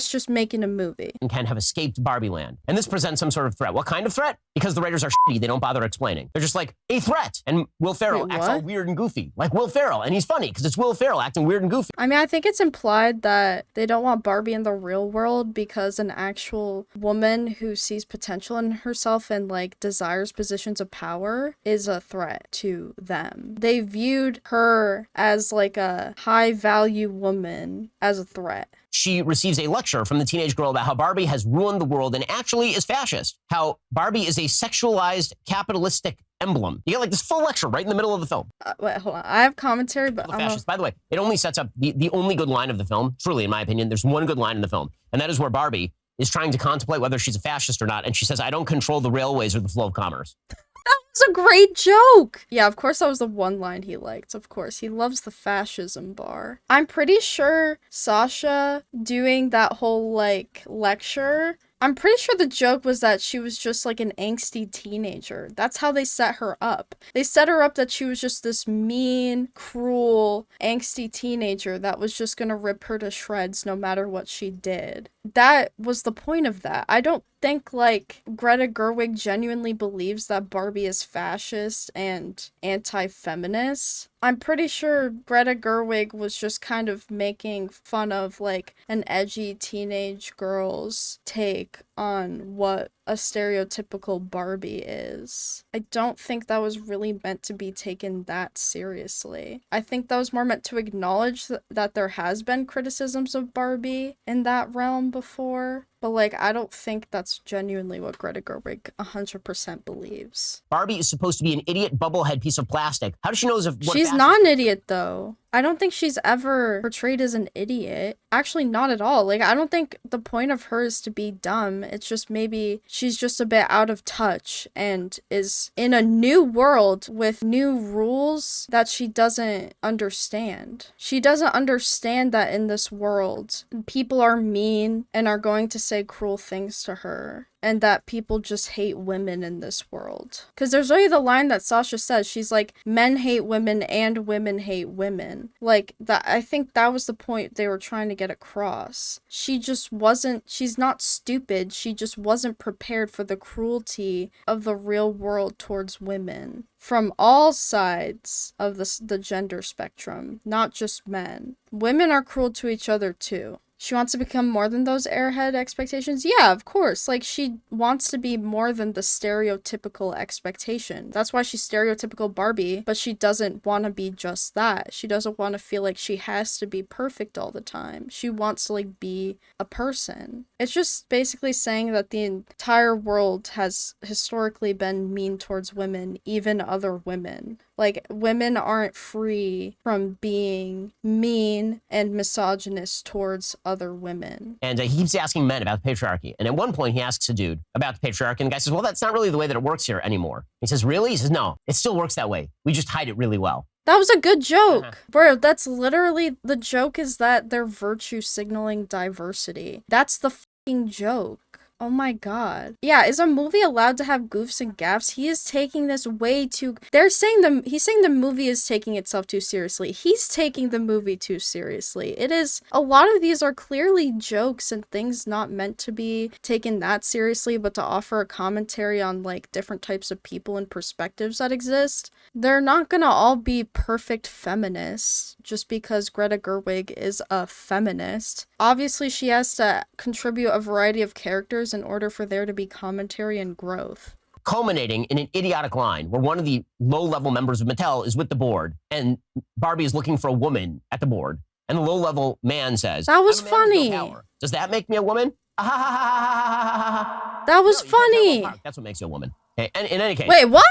just making a movie. And Ken have escaped Barbie land. And this presents some sort of threat. What kind of threat? Because the writers are shitty, they don't bother explaining. They're just like, a threat. And Will Ferrell acts all weird and goofy. Like Will Ferrell. And he's funny because it's Will Ferrell acting weird and goofy. I mean, I think it's implied that they don't want Barbie in the real world because an actual woman who sees potential in herself and, like, desires positions of power is a threat to them. They viewed her as, like, a high value woman as a threat. She receives a lecture from the teenage girl about how Barbie has ruined the world and actually is fascist. How Barbie is a sexualized capitalistic emblem. You get, like, this full lecture right in the middle of the film. Wait, hold on. I have commentary, but By the way, it only sets up the only good line of the film. Truly, in my opinion, there's one good line in the film, and that is where Barbie is trying to contemplate whether she's a fascist or not, and she says, "I don't control the railways or the flow of commerce." That was a great joke! Yeah, of course that was the one line he liked. Of course, he loves the fascism bar. I'm pretty sure Sasha doing that whole, like, lecture, I'm pretty sure the joke was that she was just, like, an angsty teenager. That's how they set her up. They set her up that she was just this mean, cruel, angsty teenager that was just gonna rip her to shreds no matter what she did. That was the point of that. I don't think, like, Greta Gerwig genuinely believes that Barbie is fascist and anti-feminist. I'm pretty sure Greta Gerwig was just kind of making fun of, like, an edgy teenage girl's take on what a stereotypical Barbie is. I don't think that was really meant to be taken that seriously. I think that was more meant to acknowledge that there has been criticisms of Barbie in that realm before. But, like, I don't think that's genuinely what Greta Gerwig 100% believes. Barbie is supposed to be an idiot bubblehead piece of plastic. How does she know what She's not an idiot, though. I don't think she's ever portrayed as an idiot. Actually, not at all. Like, I don't think the point of her is to be dumb. It's just maybe she's just a bit out of touch and is in a new world with new rules that she doesn't understand. She doesn't understand that in this world, people are mean and are going to say cruel things to her. and that people just hate women in this world. Because there's already the line that Sasha says, she's like, men hate women and women hate women. Like, that, I think that was the point they were trying to get across. She just wasn't, she's not stupid, she just wasn't prepared for the cruelty of the real world towards women. From all sides of the gender spectrum, not just men. Women are cruel to each other too. She wants to become more than those airhead expectations? Yeah, of course. Like, she wants to be more than the stereotypical expectation. That's why she's stereotypical Barbie, but she doesn't want to be just that. She doesn't want to feel like she has to be perfect all the time. She wants to, like, be a person. It's just basically saying that the entire world has historically been mean towards women, even other women. Like, women aren't free from being mean and misogynist towards other women. And he keeps asking men about the patriarchy. And at one point, he asks a dude about the patriarchy. And the guy says, well, that's not really the way that it works here anymore. He says, really? He says, no, it still works that way. We just hide it really well. That was a good joke. Bro, that's literally, the joke is that they're virtue signaling diversity. That's the fucking joke. Oh my god. Yeah, is a movie allowed to have goofs and gaffes? He is taking this way too... He's saying the movie is taking itself too seriously. He's taking the movie too seriously. It is... A lot of these are clearly jokes and things not meant to be taken that seriously, but to offer a commentary on, like, different types of people and perspectives that exist. They're not gonna all be perfect feminists just because Greta Gerwig is a feminist. Obviously, she has to contribute a variety of characters in order for there to be commentary and growth. Culminating in an idiotic line where one of the low-level members of Mattel is with the board, and Barbie is looking for a woman at the board, and the low-level man says, that was "I'm a man with no funny. power. Does that make me a woman?" That was funny. That's what makes you a woman. Okay? And in any case... Wait, what?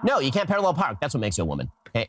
No, you can't parallel park. That's what makes you a woman. Okay?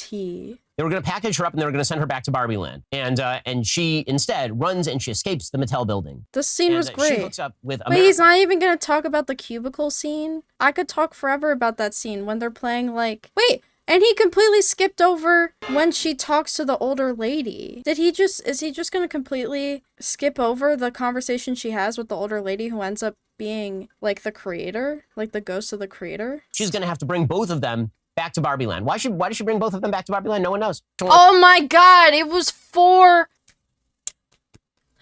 They were going to package her up and they were going to send her back to Barbie Land. And she instead runs and she escapes the Mattel building. This scene was great. She hooks up with Wait, he's not even going to talk about the cubicle scene? I could talk forever about that scene when they're playing, like... Wait, and he completely skipped over when she talks to the older lady. Is he just going to completely skip over the conversation she has with the older lady who ends up being, like, the creator? Like, the ghost of the creator? She's going to have to bring both of them back to Barbie Land. Why did she bring both of them back to Barbie Land? No one knows. Oh my god, it was for...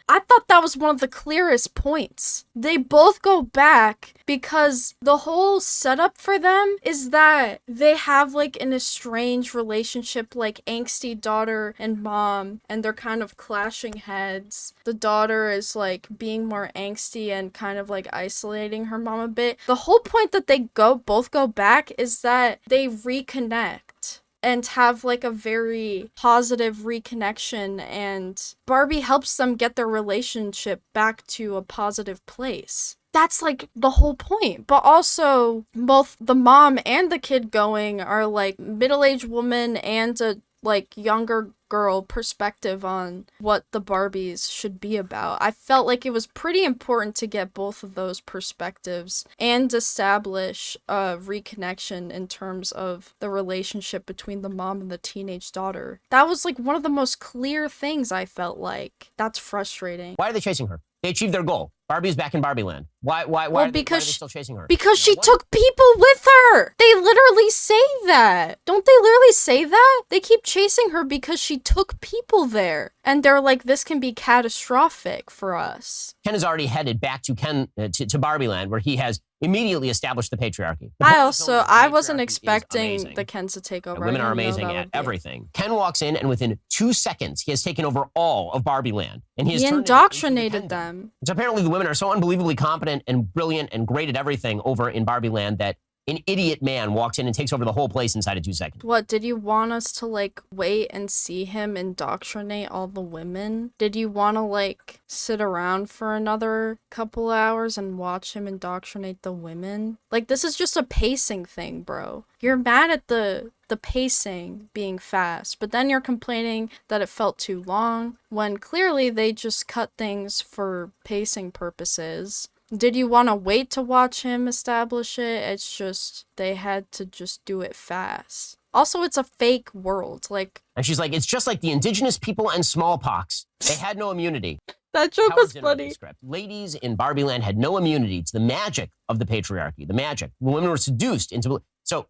I thought that was one of the clearest points. They both go back because the whole setup for them is that they have, like, an estranged relationship, like angsty daughter and mom, and they're kind of clashing heads. The daughter is, like, being more angsty and kind of, like, isolating her mom a bit. The whole point that they both go back is that they reconnect and have, like, a very positive reconnection, and Barbie helps them get their relationship back to a positive place. That's, like, the whole point. But also, both the mom and the kid going are, like, middle-aged woman and a, like, younger girl perspective on what the Barbies should be about. I felt like it was pretty important to get both of those perspectives and establish a reconnection in terms of the relationship between the mom and the teenage daughter. That was, like, one of the most clear things I felt like. That's frustrating. Why are they chasing her? They achieved their goal. Barbie's back in Barbie Land. Why are they still chasing her? Because she took people with her! They literally say that! Don't they literally say that? They keep chasing her because she took people there. And they're like, this can be catastrophic for us. Ken is already headed back to Barbie Land, where he has immediately established the patriarchy. I wasn't expecting the Kens to take over. Women are amazing at everything. Ken walks in, and within 2 seconds, he has taken over all of Barbie Land. And he indoctrinated them. So apparently the women are so unbelievably competent and brilliant and great at everything over in Barbie Land that an idiot man walks in and takes over the whole place inside of 2 seconds. What, did you want us to, like, wait and see him indoctrinate all the women? Did you want to, like, sit around for another couple hours and watch him indoctrinate the women? Like, this is just a pacing thing, bro. You're mad at the pacing being fast, but then you're complaining that it felt too long, when clearly they just cut things for pacing purposes. Did you want to wait to watch him establish it? It's just, they had to just do it fast. Also, it's a fake world, like... And she's like, it's just like the indigenous people and smallpox. They had no immunity. That joke Howard was Zinn wrote the funny. script. Ladies in Barbie Land had no immunity to the magic of the patriarchy. The magic. Women were seduced into. So,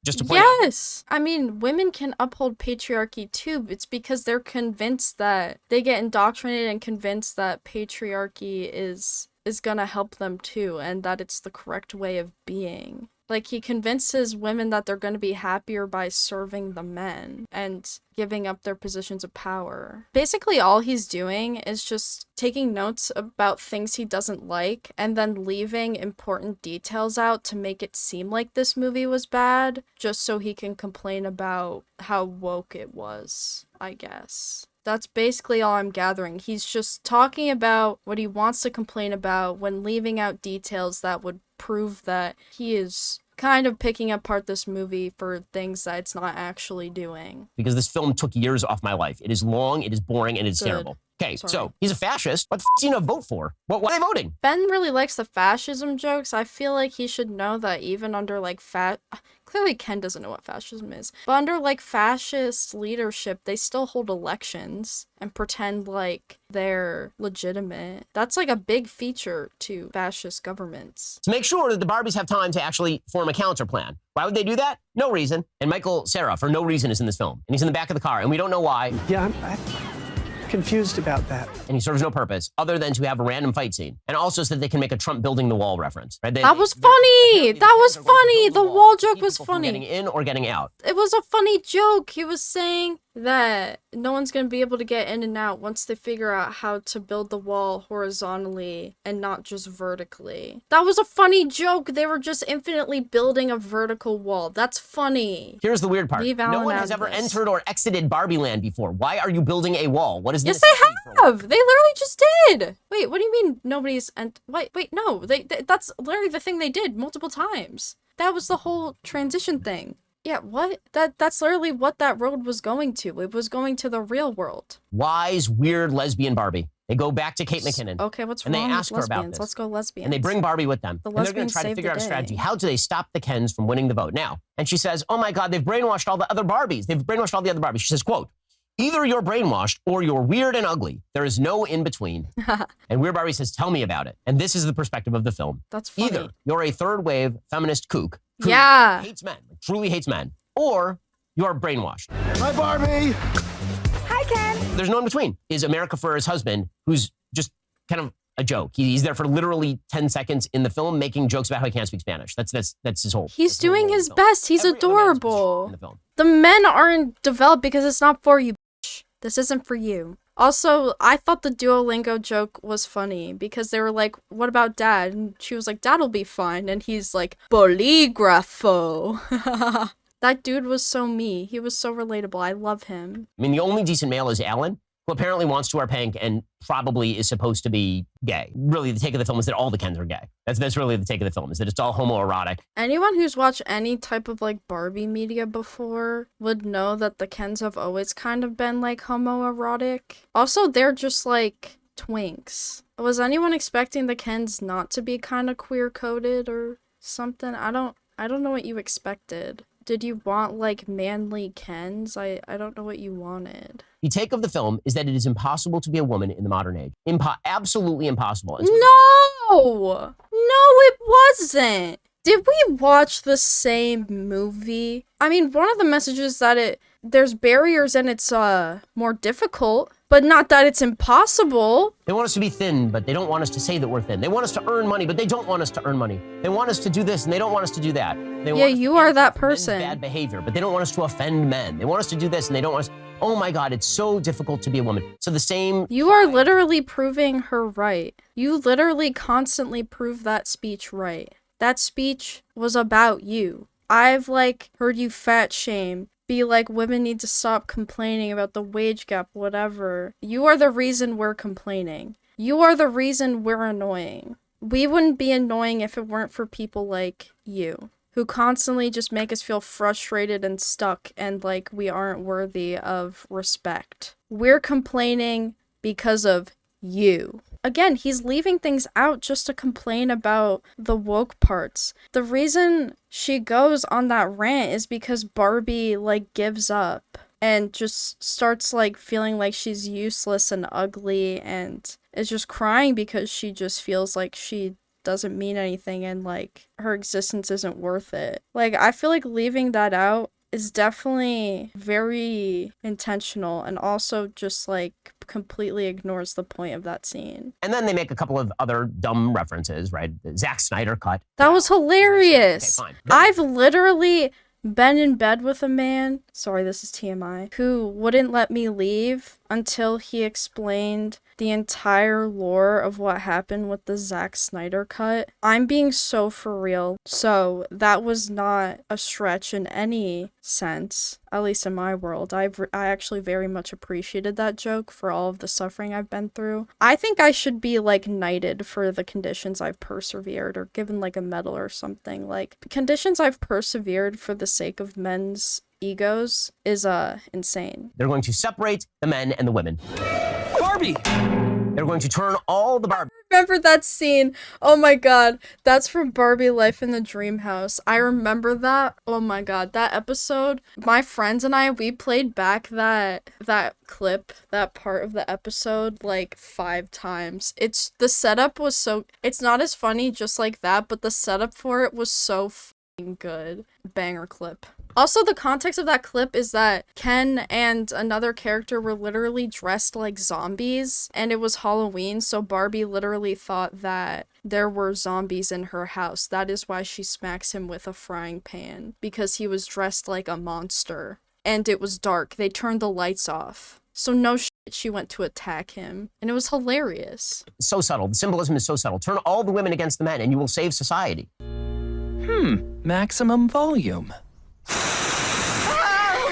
just to point out. Yes. I mean, women can uphold patriarchy too. It's because they're convinced that they get indoctrinated and convinced that patriarchy is gonna help them too, and that it's the correct way of being. Like, he convinces women that they're going to be happier by serving the men and giving up their positions of power. Basically, all he's doing is just taking notes about things he doesn't like and then leaving important details out to make it seem like this movie was bad, just so he can complain about how woke it was, I guess. That's basically all I'm gathering. He's just talking about what he wants to complain about when leaving out details that would prove that he is kind of picking apart this movie for things that it's not actually doing. Because this film took years off my life. It is long, it is boring, and it's Good. terrible. Okay, Sorry. so he's a fascist. What the f*** is he gonna vote for? Why are they voting? Ben really likes the fascism jokes. I feel like he should know that even under like clearly Ken doesn't know what fascism is, but under like fascist leadership, they still hold elections and pretend like they're legitimate. That's like a big feature to fascist governments. To make sure that the Barbies have time to actually form a counter plan. Why would they do that? No reason. And Michael Cera, for no reason, is in this film. And he's in the back of the car, and we don't know why. Yeah, I'm confused about that. And he serves no purpose other than to have a random fight scene. And also so that they can make a Trump building the wall reference. Right? That was funny! That was funny! The wall joke was funny. Getting in or getting out. It was a funny joke. He was saying that no one's going to be able to get in and out once they figure out how to build the wall horizontally and not just vertically. That was a funny joke. They were just infinitely building a vertical wall. That's funny. Here's the weird part. Leave No Alan one out has of ever this. entered or exited Barbie Land before. Why are you building a wall? What is Yes, this? they have. They literally just did. Wait, what do you mean nobody's wait, no. That's literally the thing they did multiple times. That was the whole transition thing. Yeah, what? That's literally what that road was going to. It was going to the real world. Wise, weird lesbian Barbie. They go back to Kate McKinnon. Okay, what's And they wrong ask with her about lesbians? this. Let's go lesbians. And they bring Barbie with them. The And they're going lesbians to try to saved figure the out a day. strategy. How do they stop the Kens from winning the vote? Now, and she says, oh my God, they've brainwashed all the other Barbies. They've brainwashed all the other Barbies. She says, quote, either you're brainwashed or you're weird and ugly. There is no in between. And Weird Barbie says, tell me about it. And this is the perspective of the film. That's funny. Either you're a third wave feminist kook who Yeah. hates men, truly hates men, or you're brainwashed. Hi, Barbie. Hi, Ken. There's no in between. Is America Ferrer's husband, who's just kind of a joke. He's there for literally 10 seconds in the film making jokes about how he can't speak Spanish. That's his whole. He's that's the whole doing role of his the film. best. He's Every other man is adorable. in the film. The men aren't developed because it's not for you, bitch. This isn't for you. Also, I thought the Duolingo joke was funny because they were like, what about dad? And she was like, dad'll be fine. And he's like, Boligrafo. That dude was so me. He was so relatable. I love him. I mean, the only decent male is Alan, who apparently wants to wear pink and probably is supposed to be gay. Really, the take of the film is that all the Kens are gay. That's really the take of the film, is that it's all homoerotic. Anyone who's watched any type of like Barbie media before would know that the Kens have always kind of been like homoerotic. Also, they're just like twinks. Was anyone expecting the Kens not to be kind of queer coded or something? I don't know what you expected. Did you want like manly Kens? I don't know what you wanted. The take of the film is that it is impossible to be a woman in the modern age. Absolutely impossible. And so No, it wasn't. Did we watch the same movie? I mean, one of the messages that there's barriers and it's more difficult, but not that it's impossible. they want us to be thin, but they don't want us to say that we're thin. They want us to earn money, but they don't want us to earn money. They want us to do this, and they don't want us to do that. They want us you to are answer that to men's person. Bad behavior, but they don't want us to offend men. They want us to do this, and they don't want us. Oh my God, it's so difficult to be a woman. So the same. You are literally proving her right. You literally constantly prove that speech right. That speech was about you. I've like heard you fat shame. Be like, women need to stop complaining about the wage gap, whatever. You are the reason we're complaining. You are the reason we're annoying. We wouldn't be annoying if it weren't for people like you, who constantly just make us feel frustrated and stuck and like we aren't worthy of respect. We're complaining because of you. Again, he's leaving things out just to complain about the woke parts. The reason she goes on that rant is because Barbie, like, gives up. and just starts like feeling like she's useless and ugly and is just crying because she just feels like she doesn't mean anything and like her existence isn't worth it. Like, I feel like leaving that out is definitely very intentional and also just like completely ignores the point of that scene. And then they make a couple of other dumb references, right? The Zack Snyder cut. That was hilarious. Okay, fine. I've literally been in bed with a man, sorry, this is TMI, who wouldn't let me leave until he explained the entire lore of what happened with the Zack Snyder cut. I'm being so for real. So that was not a stretch in any sense, at least in my world. I actually very much appreciated that joke for all of the suffering I've been through. I think I should be like knighted for the conditions I've persevered or given like a medal or something. Like, conditions I've persevered for the sake of men's egos is insane. They're going to separate the men and the women. Barbie! They're going to turn all the Barbie. Remember that scene? Oh my god, that's from Barbie Life in the Dream House. I remember that. Oh my god, that episode. My friends and I, we played back that clip, that part of the episode like 5 times. The setup was so, it's not as funny just like that, but the setup for it was so fucking good. Banger clip. Also, the context of that clip is that Ken and another character were literally dressed like zombies, and it was Halloween, so Barbie literally thought that there were zombies in her house. That is why she smacks him with a frying pan, because he was dressed like a monster. And it was dark. They turned the lights off. So no shit, she went to attack him, and it was hilarious. So subtle. The symbolism is so subtle. Turn all the women against the men, and you will save society. Maximum volume.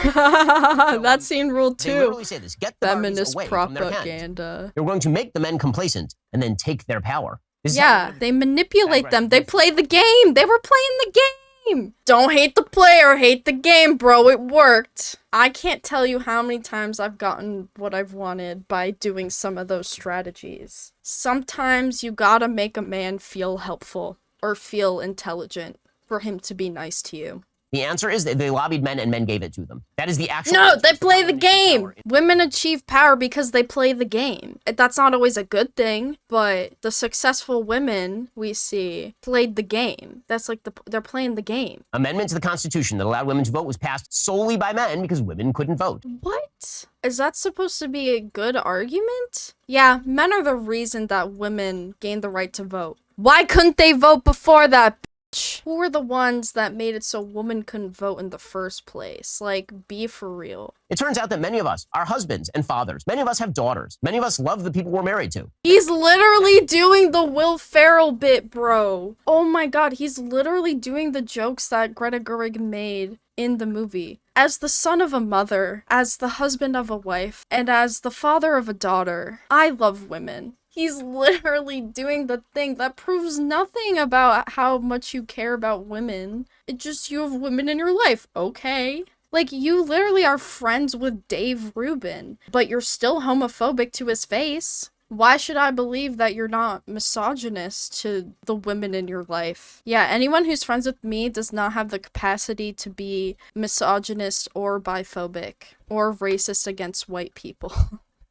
That scene rule They too. literally say this. Get the Barbies Feminist away from their hands. propaganda. They're going to make the men complacent and then take their power. This is Yeah, how they manipulate Right. them. They play the game. They were playing the game. Don't hate the player, hate the game, bro. It worked. I can't tell you how many times I've gotten what I've wanted by doing some of those strategies. Sometimes you gotta make a man feel helpful or feel intelligent for him to be nice to you. The answer is that they lobbied men and men gave it to them. That is the actual No, answer they to play how the women achieve game. power. Women achieve power because they play the game. That's not always a good thing, but the successful women we see played the game. That's like they're playing the game. Amendment to the Constitution that allowed women to vote was passed solely by men because women couldn't vote. What? Is that supposed to be a good argument? Yeah, men are the reason that women gained the right to vote. Why couldn't they vote before that? Who were the ones that made it so women couldn't vote in the first place? Like, be for real. It turns out that many of us are husbands and fathers. Many of us have daughters. Many of us love the people we're married to. He's literally doing the Will Ferrell bit, bro. Oh my god, he's literally doing the jokes that Greta Gerwig made in the movie. As the son of a mother, as the husband of a wife, and as the father of a daughter, I love women. He's literally doing the thing that proves nothing about how much you care about women. It just, you have women in your life. Okay. Like, you literally are friends with Dave Rubin, but you're still homophobic to his face. Why should I believe that you're not misogynist to the women in your life? Yeah, anyone who's friends with me does not have the capacity to be misogynist or biphobic or racist against white people.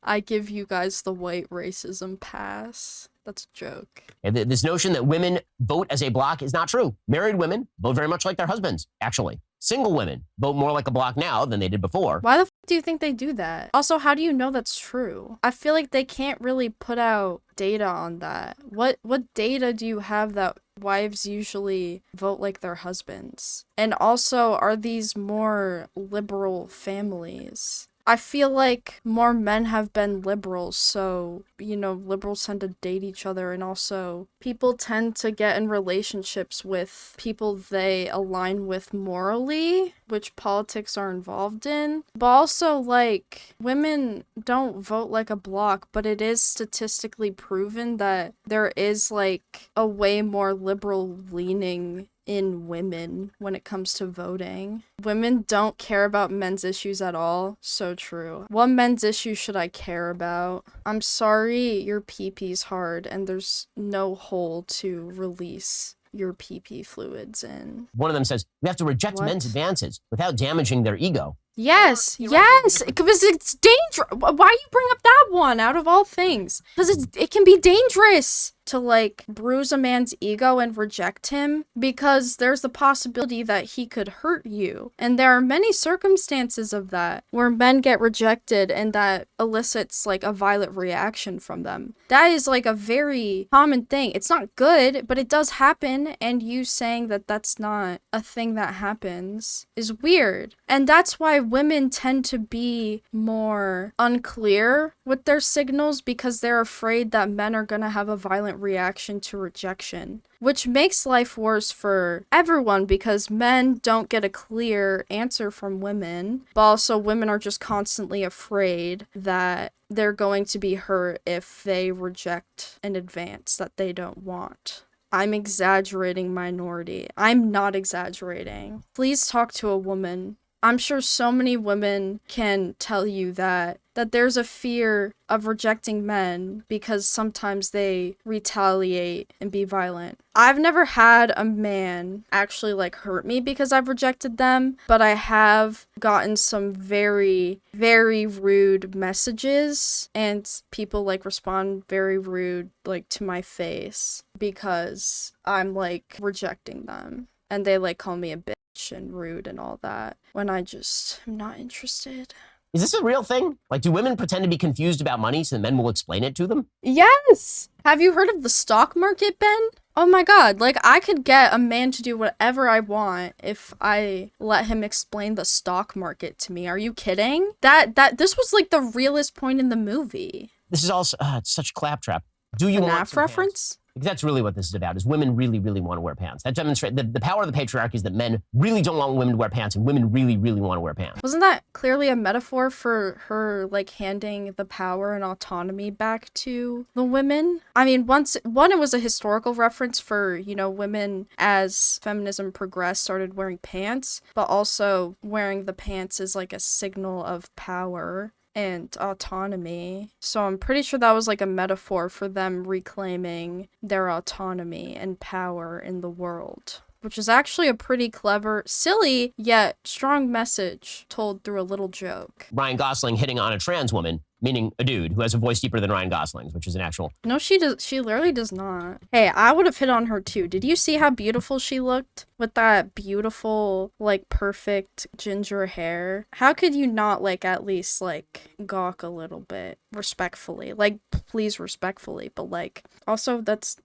I give you guys the white racism pass. That's a joke. And this notion that women vote as a block is not true. Married women vote very much like their husbands, actually. Single women vote more like a block now than they did before. Why the f do you think they do that? Also, how do you know that's true? I feel like they can't really put out data on that. What data do you have that wives usually vote like their husbands? And also, are these more liberal families? I feel like more men have been liberals, so, you know, liberals tend to date each other, and also people tend to get in relationships with people they align with morally, which politics are involved in. But also, like, women don't vote like a block, but it is statistically proven that there is, like, a way more liberal leaning in women when it comes to voting. Women don't care about men's issues at all. So true. What men's issues should I care about? I'm sorry your pee-pee's hard and there's no hole to release your pee fluids in. One of them says, we have to reject What? men's advances without damaging their ego. Yes, because it's dangerous. Why you bring up that one out of all things? Because it can be dangerous to like bruise a man's ego and reject him, because there's the possibility that he could hurt you. And there are many circumstances of that where men get rejected and that elicits like a violent reaction from them. That is like a very common thing. It's not good, but it does happen, and you saying that that's not a thing that happens is weird. And that's why women tend to be more unclear with their signals, because they're afraid that men are gonna have a violent reaction to rejection, which makes life worse for everyone, because men don't get a clear answer from women, but also women are just constantly afraid that they're going to be hurt if they reject an advance that they don't want. I'm exaggerating minority. I'm not exaggerating. Please talk to a woman. I'm sure so many women can tell you that there's a fear of rejecting men because sometimes they retaliate and be violent. I've never had a man actually like hurt me because I've rejected them, but I have gotten some very, very rude messages, and people like respond very rude like to my face because I'm like rejecting them, and they like call me a bitch and rude and all that when I just am not interested. Is this a real thing? Like, do women pretend to be confused about money so the men will explain it to them? Yes! Have you heard of the stock market, Ben? Oh my god, like I could get a man to do whatever I want if I let him explain the stock market to me. Are you kidding? This was like the realest point in the movie. This is also it's such a claptrap. Do you want FNAF reference? Because that's really what this is about, is women really, really want to wear pants. That demonstrates the power of the patriarchy is that men really don't want women to wear pants, and women really, really want to wear pants. Wasn't that clearly a metaphor for her, like, handing the power and autonomy back to the women? I mean, it was a historical reference for, you know, women as feminism progressed started wearing pants, but also wearing the pants is like a signal of power and autonomy. So I'm pretty sure that was like a metaphor for them reclaiming their autonomy and power in the world, which is actually a pretty clever, silly, yet strong message told through a little joke. Ryan Gosling hitting on a trans woman, meaning a dude who has a voice deeper than Ryan Gosling's, which is an actual... No, she literally does not. Hey, I would have hit on her too. Did you see how beautiful she looked? With that beautiful, like, perfect ginger hair. How could you not, like, at least, like, gawk a little bit? Respectfully. Like, please respectfully. But, like, also, it's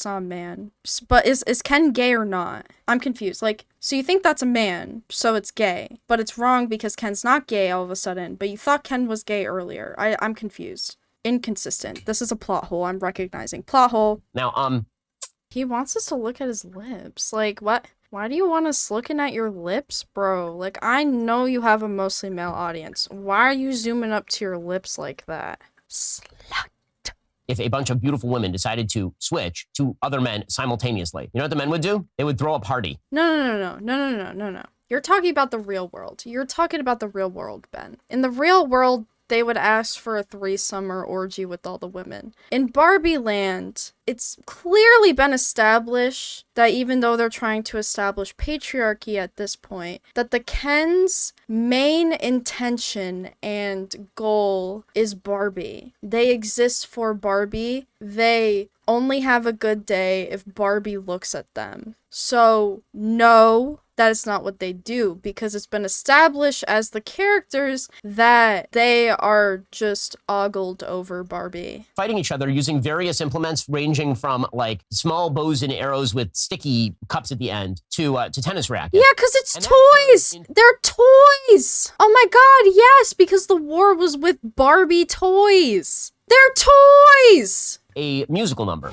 not a man. But is Ken gay or not? I'm confused. Like, so you think that's a man, so it's gay. But it's wrong because Ken's not gay all of a sudden. But you thought Ken was gay earlier. I'm confused. Inconsistent. This is a plot hole. I'm recognizing. Plot hole. Now, He wants us to look at his lips. Like, what? Why do you want us looking at your lips, bro? Like, I know you have a mostly male audience. Why are you zooming up to your lips like that? Slut. if a bunch of beautiful women decided to switch to other men simultaneously, you know what the men would do? They would throw a party. No. You're talking about the real world. You're talking about the real world, Ben. In the real world, they would ask for a threesome or orgy with all the women. In Barbie Land, it's clearly been established that even though they're trying to establish patriarchy at this point, that the Kens' main intention and goal is Barbie. They exist for Barbie. They only have a good day if Barbie looks at them. So, no, that is not what they do, because it's been established as the characters that they are just ogled over Barbie. Fighting each other using various implements ranging from like small bows and arrows with sticky cups at the end to tennis rackets. Yeah, because it's toys! They're toys! Oh my god, yes, because the war was with Barbie toys! They're toys! A musical number.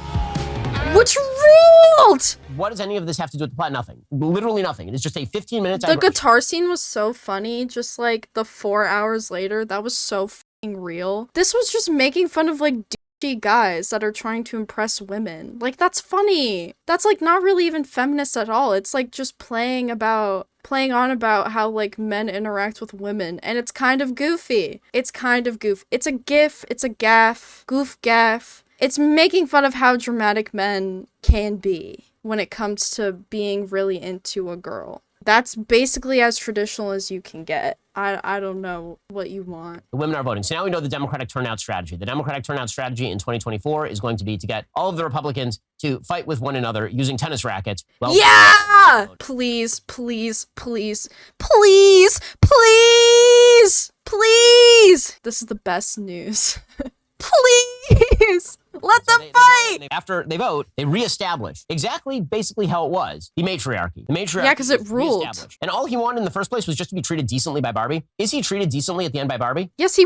Which ruled! What does any of this have to do with the plot? Nothing. Literally nothing. It is just a 15 minutes. The guitar scene was so funny, just like the 4 hours later, that was so fucking real. This was just making fun of like douchey guys that are trying to impress women. Like, that's funny. That's like not really even feminist at all. It's like just playing on about how like men interact with women, and it's kind of goofy. It's a gif, it's a gaff, goof gaff. It's making fun of how dramatic men can be. when it comes to being really into a girl. That's basically as traditional as you can get. I don't know what you want. The women are voting. So now we know the Democratic turnout strategy. The Democratic turnout strategy in 2024 is going to be to get all of the Republicans to fight with one another using tennis rackets. Well, yeah! Please, please, please, please, please, please! This is the best news. Please! Let them fight! After they vote, they reestablish exactly basically how it was. The matriarchy. The matriarchy. Yeah, because it ruled. And all he wanted in the first place was just to be treated decently by Barbie. Is he treated decently at the end by Barbie? Yes,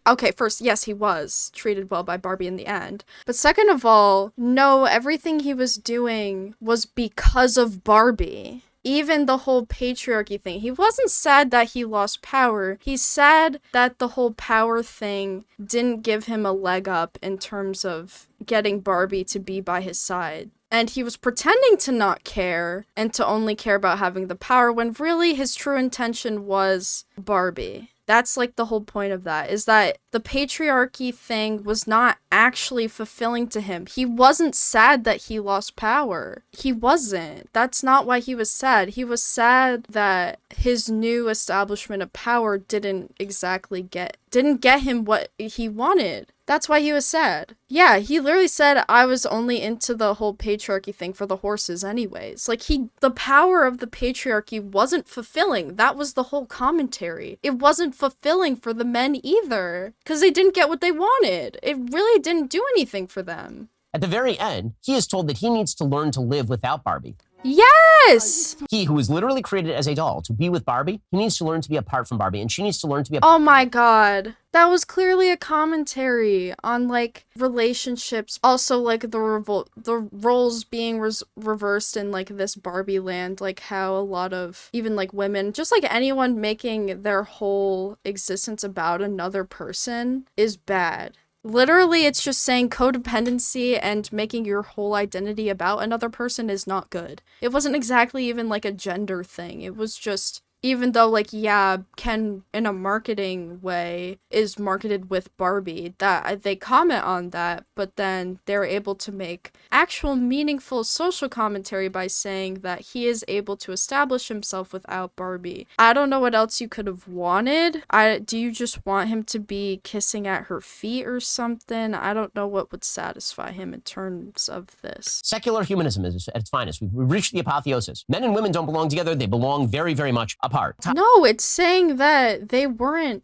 okay, first, yes, he was treated well by Barbie in the end. But second of all, no, everything he was doing was because of Barbie. Even the whole patriarchy thing. He wasn't sad that he lost power. He's sad that the whole power thing didn't give him a leg up in terms of getting Barbie to be by his side. And he was pretending to not care and to only care about having the power when really his true intention was Barbie. That's like the whole point of that, is that the patriarchy thing was not actually fulfilling to him. He wasn't sad that he lost power. He wasn't. That's not why he was sad. He was sad that his new establishment of power didn't get him what he wanted. That's why he was sad. Yeah, he literally said, I was only into the whole patriarchy thing for the horses anyways. Like, the power of the patriarchy wasn't fulfilling. That was the whole commentary. It wasn't fulfilling for the men either, because they didn't get what they wanted. It really didn't do anything for them. At the very end, he is told that he needs to learn to live without Barbie. Yes! He, who was literally created as a doll to be with Barbie, he needs to learn to be apart from Barbie, and she needs to learn to be Oh my god. That was clearly a commentary on, like, relationships. Also, like, the roles being reversed in, like, this Barbie land. Like, how a lot of, even, like, women, just, like, anyone making their whole existence about another person is bad. Literally, it's just saying codependency and making your whole identity about another person is not good. It wasn't exactly even like a gender thing. It was just, even though, like, yeah, Ken, in a marketing way, is marketed with Barbie, that they comment on that, but then they're able to make actual meaningful social commentary by saying that he is able to establish himself without Barbie. I don't know what else you could have wanted. Do you just want him to be kissing at her feet or something? I don't know what would satisfy him in terms of this. Secular humanism is at its finest. We've reached the apotheosis. Men and women don't belong together. They belong very, very much apart. No, it's saying that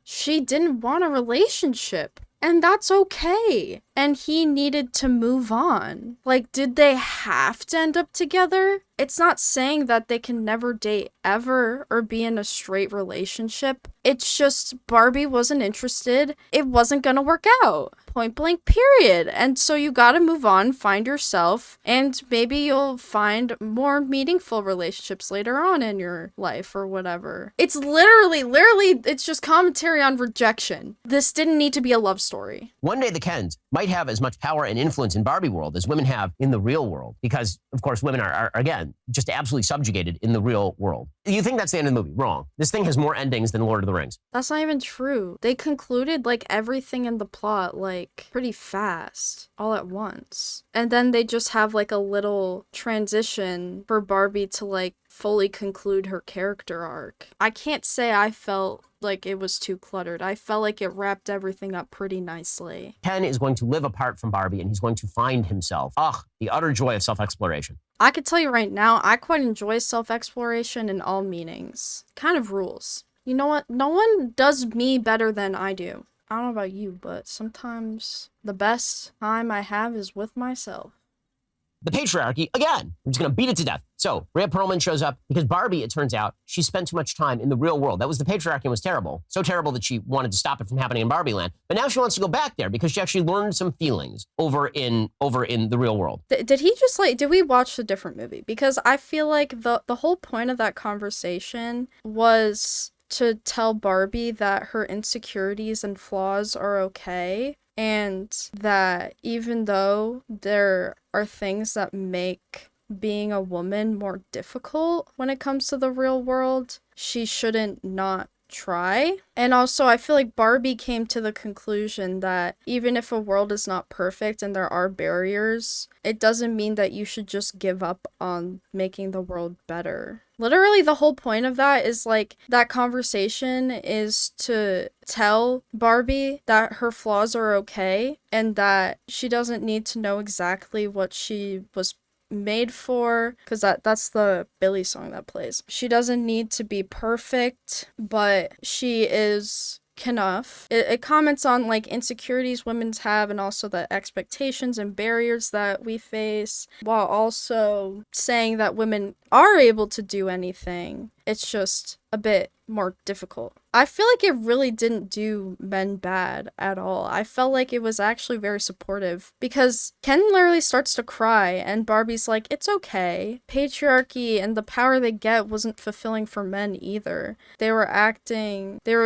she didn't want a relationship. And that's okay. And he needed to move on. Like, did they have to end up together? It's not saying that they can never date ever or be in a straight relationship. It's just Barbie wasn't interested. It wasn't gonna work out. Point blank, period. And so you gotta move on, find yourself, and maybe you'll find more meaningful relationships later on in your life or whatever. It's literally, it's just commentary on rejection. This didn't need to be a love story. One day the Kens might have as much power and influence in Barbie world as women have in the real world, because, of course, women are again, just absolutely subjugated in the real world. You think that's the end of the movie? Wrong. This thing has more endings than Lord of the Rings. That's not even true. They concluded, like, everything in the plot, like, pretty fast, all at once. And then they just have, like, a little transition for Barbie to, like, fully conclude her character arc. I can't say I felt like it was too cluttered. I felt like it wrapped everything up pretty nicely. Ken is going to live apart from Barbie, and he's going to find himself. The utter joy of self-exploration. I could tell you right now, I quite enjoy self-exploration in all meanings. Kind of rules. You know what? No one does me better than I do. I don't know about you, but sometimes the best time I have is with myself. The patriarchy, again, we're just going to beat it to death. So Rhea Perlman shows up because Barbie, it turns out, she spent too much time in the real world. That was the patriarchy, was terrible. So terrible that she wanted to stop it from happening in Barbie land. But now she wants to go back there because she actually learned some feelings over in the real world. Did he just, like, did we watch a different movie? Because I feel like the whole point of that conversation was to tell Barbie that her insecurities and flaws are okay. And that even though there are things that make being a woman more difficult when it comes to the real world, she shouldn't not try. And also, I feel like Barbie came to the conclusion that even if a world is not perfect and there are barriers, it doesn't mean that you should just give up on making the world better. Literally, the whole point of that is like that conversation is to tell Barbie that her flaws are okay and that she doesn't need to know exactly what she was made for, because that's the Billy song that plays. She doesn't need to be perfect, but she is enough. It comments on like insecurities women have and also the expectations and barriers that we face, while also saying that women are able to do anything. It's just a bit more difficult. I feel like it really didn't do men bad at all. I felt like it was actually very supportive because Ken literally starts to cry and Barbie's like, it's okay. Patriarchy and the power they get wasn't fulfilling for men either. They were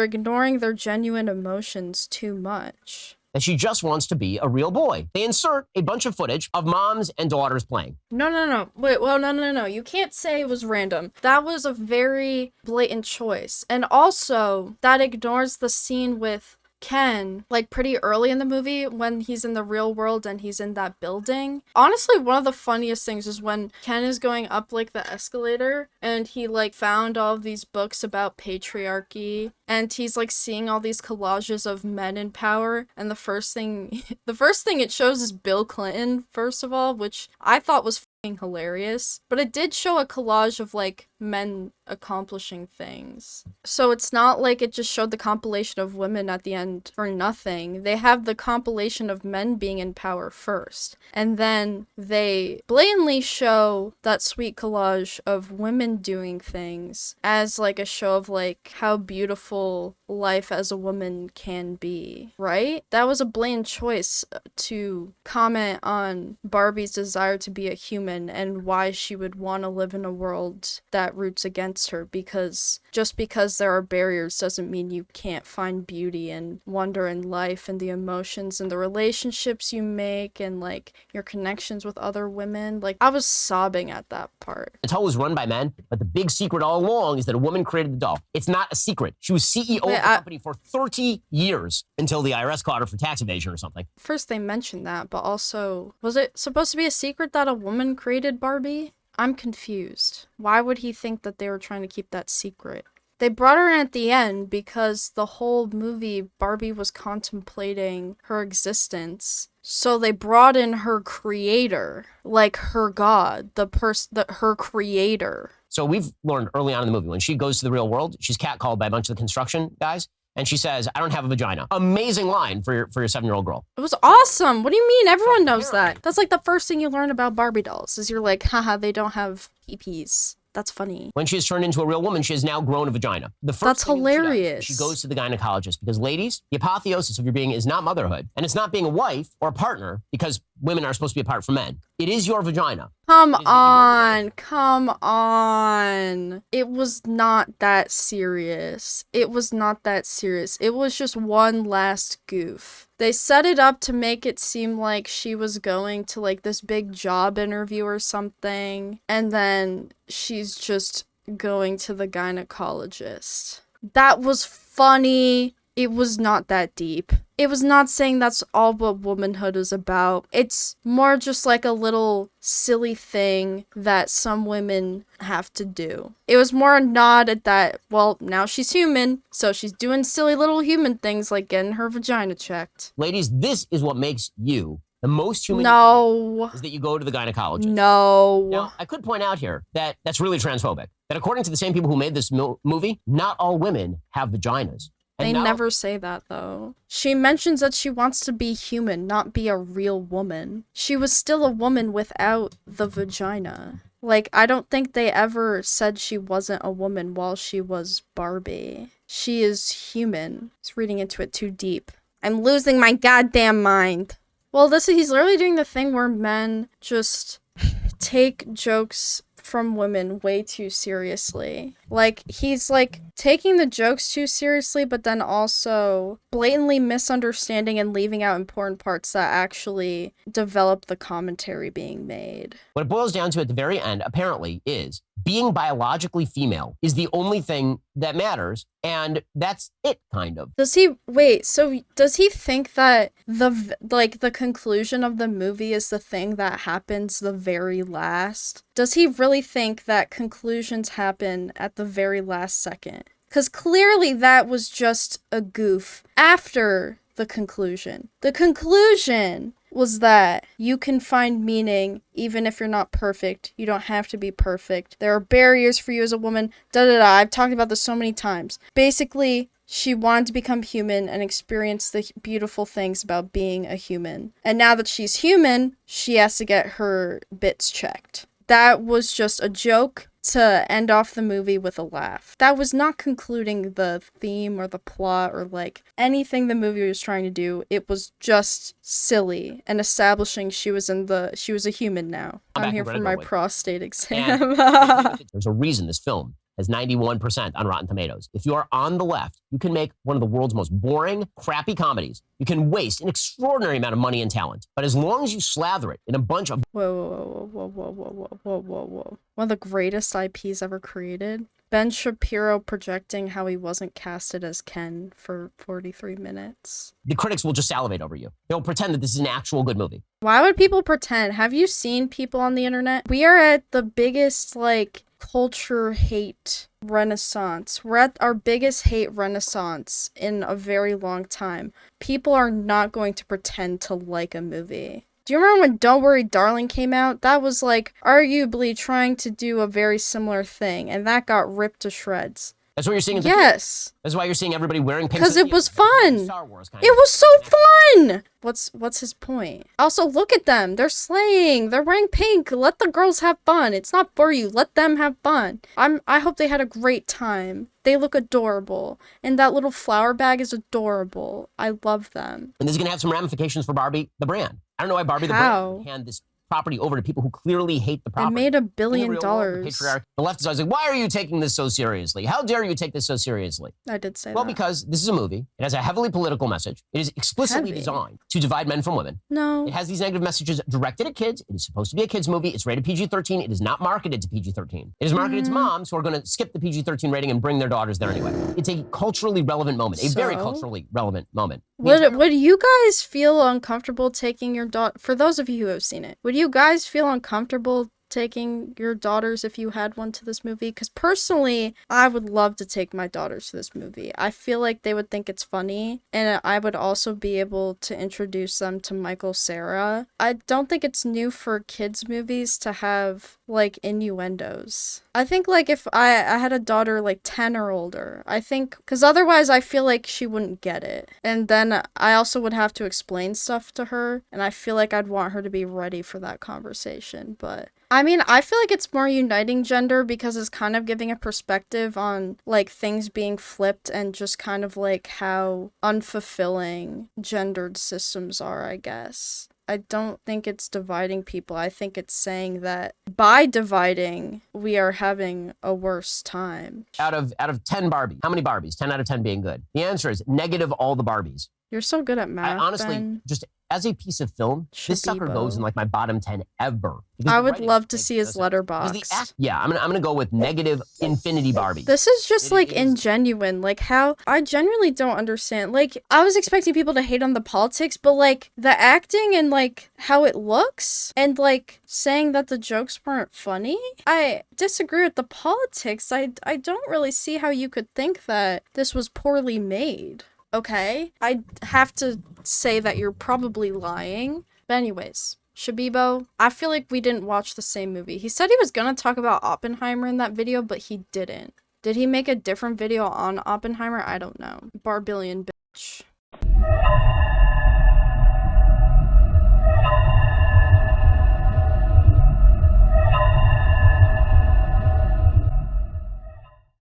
ignoring their genuine emotions too much. That she just wants to be a real boy. They insert a bunch of footage of moms and daughters playing. No. Wait, well, no. You can't say it was random. That was a very blatant choice. And also, that ignores the scene with Ken, like pretty early in the movie when he's in the real world and he's in that building. Honestly, one of the funniest things is when Ken is going up like the escalator and he like found all of these books about patriarchy and he's like seeing all these collages of men in power, and the first thing it shows is Bill Clinton, first of all, which I thought was hilarious, but it did show a collage of like men accomplishing things. So it's not like it just showed the compilation of women at the end for nothing. They have the compilation of men being in power first, and then they blatantly show that sweet collage of women doing things as like a show of like how beautiful life as a woman can be, right? That was a blatant choice to comment on Barbie's desire to be a human and why she would want to live in a world that roots against her, because just because there are barriers doesn't mean you can't find beauty and wonder in life and the emotions and the relationships you make and like your connections with other women. Like, I was sobbing at that part. Mattel was run by men, but the big secret all along is that a woman created the doll. It's not a secret. She was CEO of the company for 30 years until the IRS caught her for tax evasion or something. First they mentioned that, but also, was it supposed to be a secret that a woman created Barbie? I'm confused. Why would he think that they were trying to keep that secret? They brought her in at the end because the whole movie Barbie was contemplating her existence. So they brought in her creator, like her god, her creator. So we've learned early on in the movie, when she goes to the real world, she's catcalled by a bunch of the construction guys. And she says, I don't have a vagina. Amazing line for your 7-year-old girl. It was awesome. What do you mean? Everyone knows that. That's like the first thing you learn about Barbie dolls is you're like, haha, they don't have peepees. That's funny. When she is turned into a real woman, she has now grown a vagina. That's hilarious. She goes to the gynecologist because, ladies, the apotheosis of your being is not motherhood. And it's not being a wife or a partner, because women are supposed to be apart from men. It is your vagina. Come on. It was not that serious. It was just one last goof. They set it up to make it seem like she was going to like this big job interview or something, and then she's just going to the gynecologist. That was funny. It was not that deep. It was not saying that's all what womanhood is about. It's more just like a little silly thing that some women have to do. It was more a nod at that, well, now she's human, so she's doing silly little human things like getting her vagina checked. Ladies, this is what makes you the most human. No. Is that you go to the gynecologist. No. Now, I could point out here that that's really transphobic. That according to the same people who made this movie, not all women have vaginas. They never say that, though. She mentions that she wants to be human, not be a real woman. She was still a woman without the vagina. Like, I don't think they ever said she wasn't a woman while she was Barbie. She is human. It's reading into it too deep. I'm losing my goddamn mind. Well, he's literally doing the thing where men just take jokes from women way too seriously. Like, he's like taking the jokes too seriously, but then also blatantly misunderstanding and leaving out important parts that actually develop the commentary being made. What it boils down to at the very end, apparently, is being biologically female is the only thing that matters, and that's it, kind of. Does he think that the conclusion of the movie is the thing that happens the very last? Does he really think that conclusions happen at the very last second? Because clearly that was just a goof after the conclusion. The conclusion was that you can find meaning even if you're not perfect. You don't have to be perfect. There are barriers for you as a woman. I've talked about this so many times. Basically, she wanted to become human and experience the beautiful things about being a human. And now that she's human, she has to get her bits checked. That was just a joke to end off the movie with a laugh. That was not concluding the theme or the plot or like anything the movie was trying to do. It was just silly and establishing she was a human now. I'm here for my prostate exam. There's a reason this film has 91% on Rotten Tomatoes. If you are on the left, you can make one of the world's most boring, crappy comedies. You can waste an extraordinary amount of money and talent. But as long as you slather it in a bunch of... Whoa. One of the greatest IPs ever created. Ben Shapiro projecting how he wasn't casted as Ken for 43 minutes. The critics will just salivate over you. They'll pretend that this is an actual good movie. Why would people pretend? Have you seen people on the internet? We are at the biggest, culture hate renaissance. We're at our biggest hate renaissance in a very long time. People are not going to pretend to like a movie. Do you remember when Don't Worry Darling came out? That was arguably trying to do a very similar thing, and that got ripped to shreds. That's what you're seeing in the Yes. That's why you're seeing everybody wearing pink. Because it was fun. Star Wars kind it was so fun. What's his point? Also, look at them. They're slaying. They're wearing pink. Let the girls have fun. It's not for you. Let them have fun. I hope they had a great time. They look adorable. And that little flower bag is adorable. I love them. And this is going to have some ramifications for Barbie, the brand. I don't know why Barbie, the brand, would hand this property over to people who clearly hate the property. It made $1 billion. The left is always like, why are you taking this so seriously? How dare you take this so seriously? I did say that. Well, because this is a movie. It has a heavily political message. It is explicitly designed to divide men from women. No. It has these negative messages directed at kids. It is supposed to be a kids movie. It's rated PG-13. It is not marketed to PG-13. It is marketed to moms who are going to skip the PG-13 rating and bring their daughters there anyway. It's a culturally relevant moment, a very culturally relevant moment. Would you guys feel uncomfortable taking your daughter, for those of you who have seen it, would you guys feel uncomfortable taking your daughters if you had one to this movie? Because personally, I would love to take my daughters to this movie. I feel like they would think it's funny, and I would also be able to introduce them to Michael Cera. I don't think it's new for kids movies to have innuendos. I think if I had a daughter 10 or older, I think, because otherwise I feel like she wouldn't get it. And then I also would have to explain stuff to her, and I feel like I'd want her to be ready for that conversation. But I mean, I feel like it's more uniting gender because it's kind of giving a perspective on things being flipped and just kind of how unfulfilling gendered systems are, I guess. I don't think it's dividing people. I think it's saying that by dividing, we are having a worse time. Out of 10 Barbies, how many Barbies? 10 out of 10 being good. The answer is negative all the Barbies. You're so good at math, honestly, Ben. just as a piece of film, this sucker goes in my bottom 10 ever. I would love to see his letterbox. Yeah, I'm gonna go with negative infinity Barbie. This is just ingenuine. How I genuinely don't understand. I was expecting people to hate on the politics, but the acting and how it looks and saying that the jokes weren't funny. I disagree with the politics. I don't really see how you could think that this was poorly made. Okay, I have to say that you're probably lying. But anyways, Shabibo, I feel like we didn't watch the same movie. He said he was gonna talk about Oppenheimer in that video, but he didn't. Did he make a different video on Oppenheimer? I don't know. Barbillion bitch.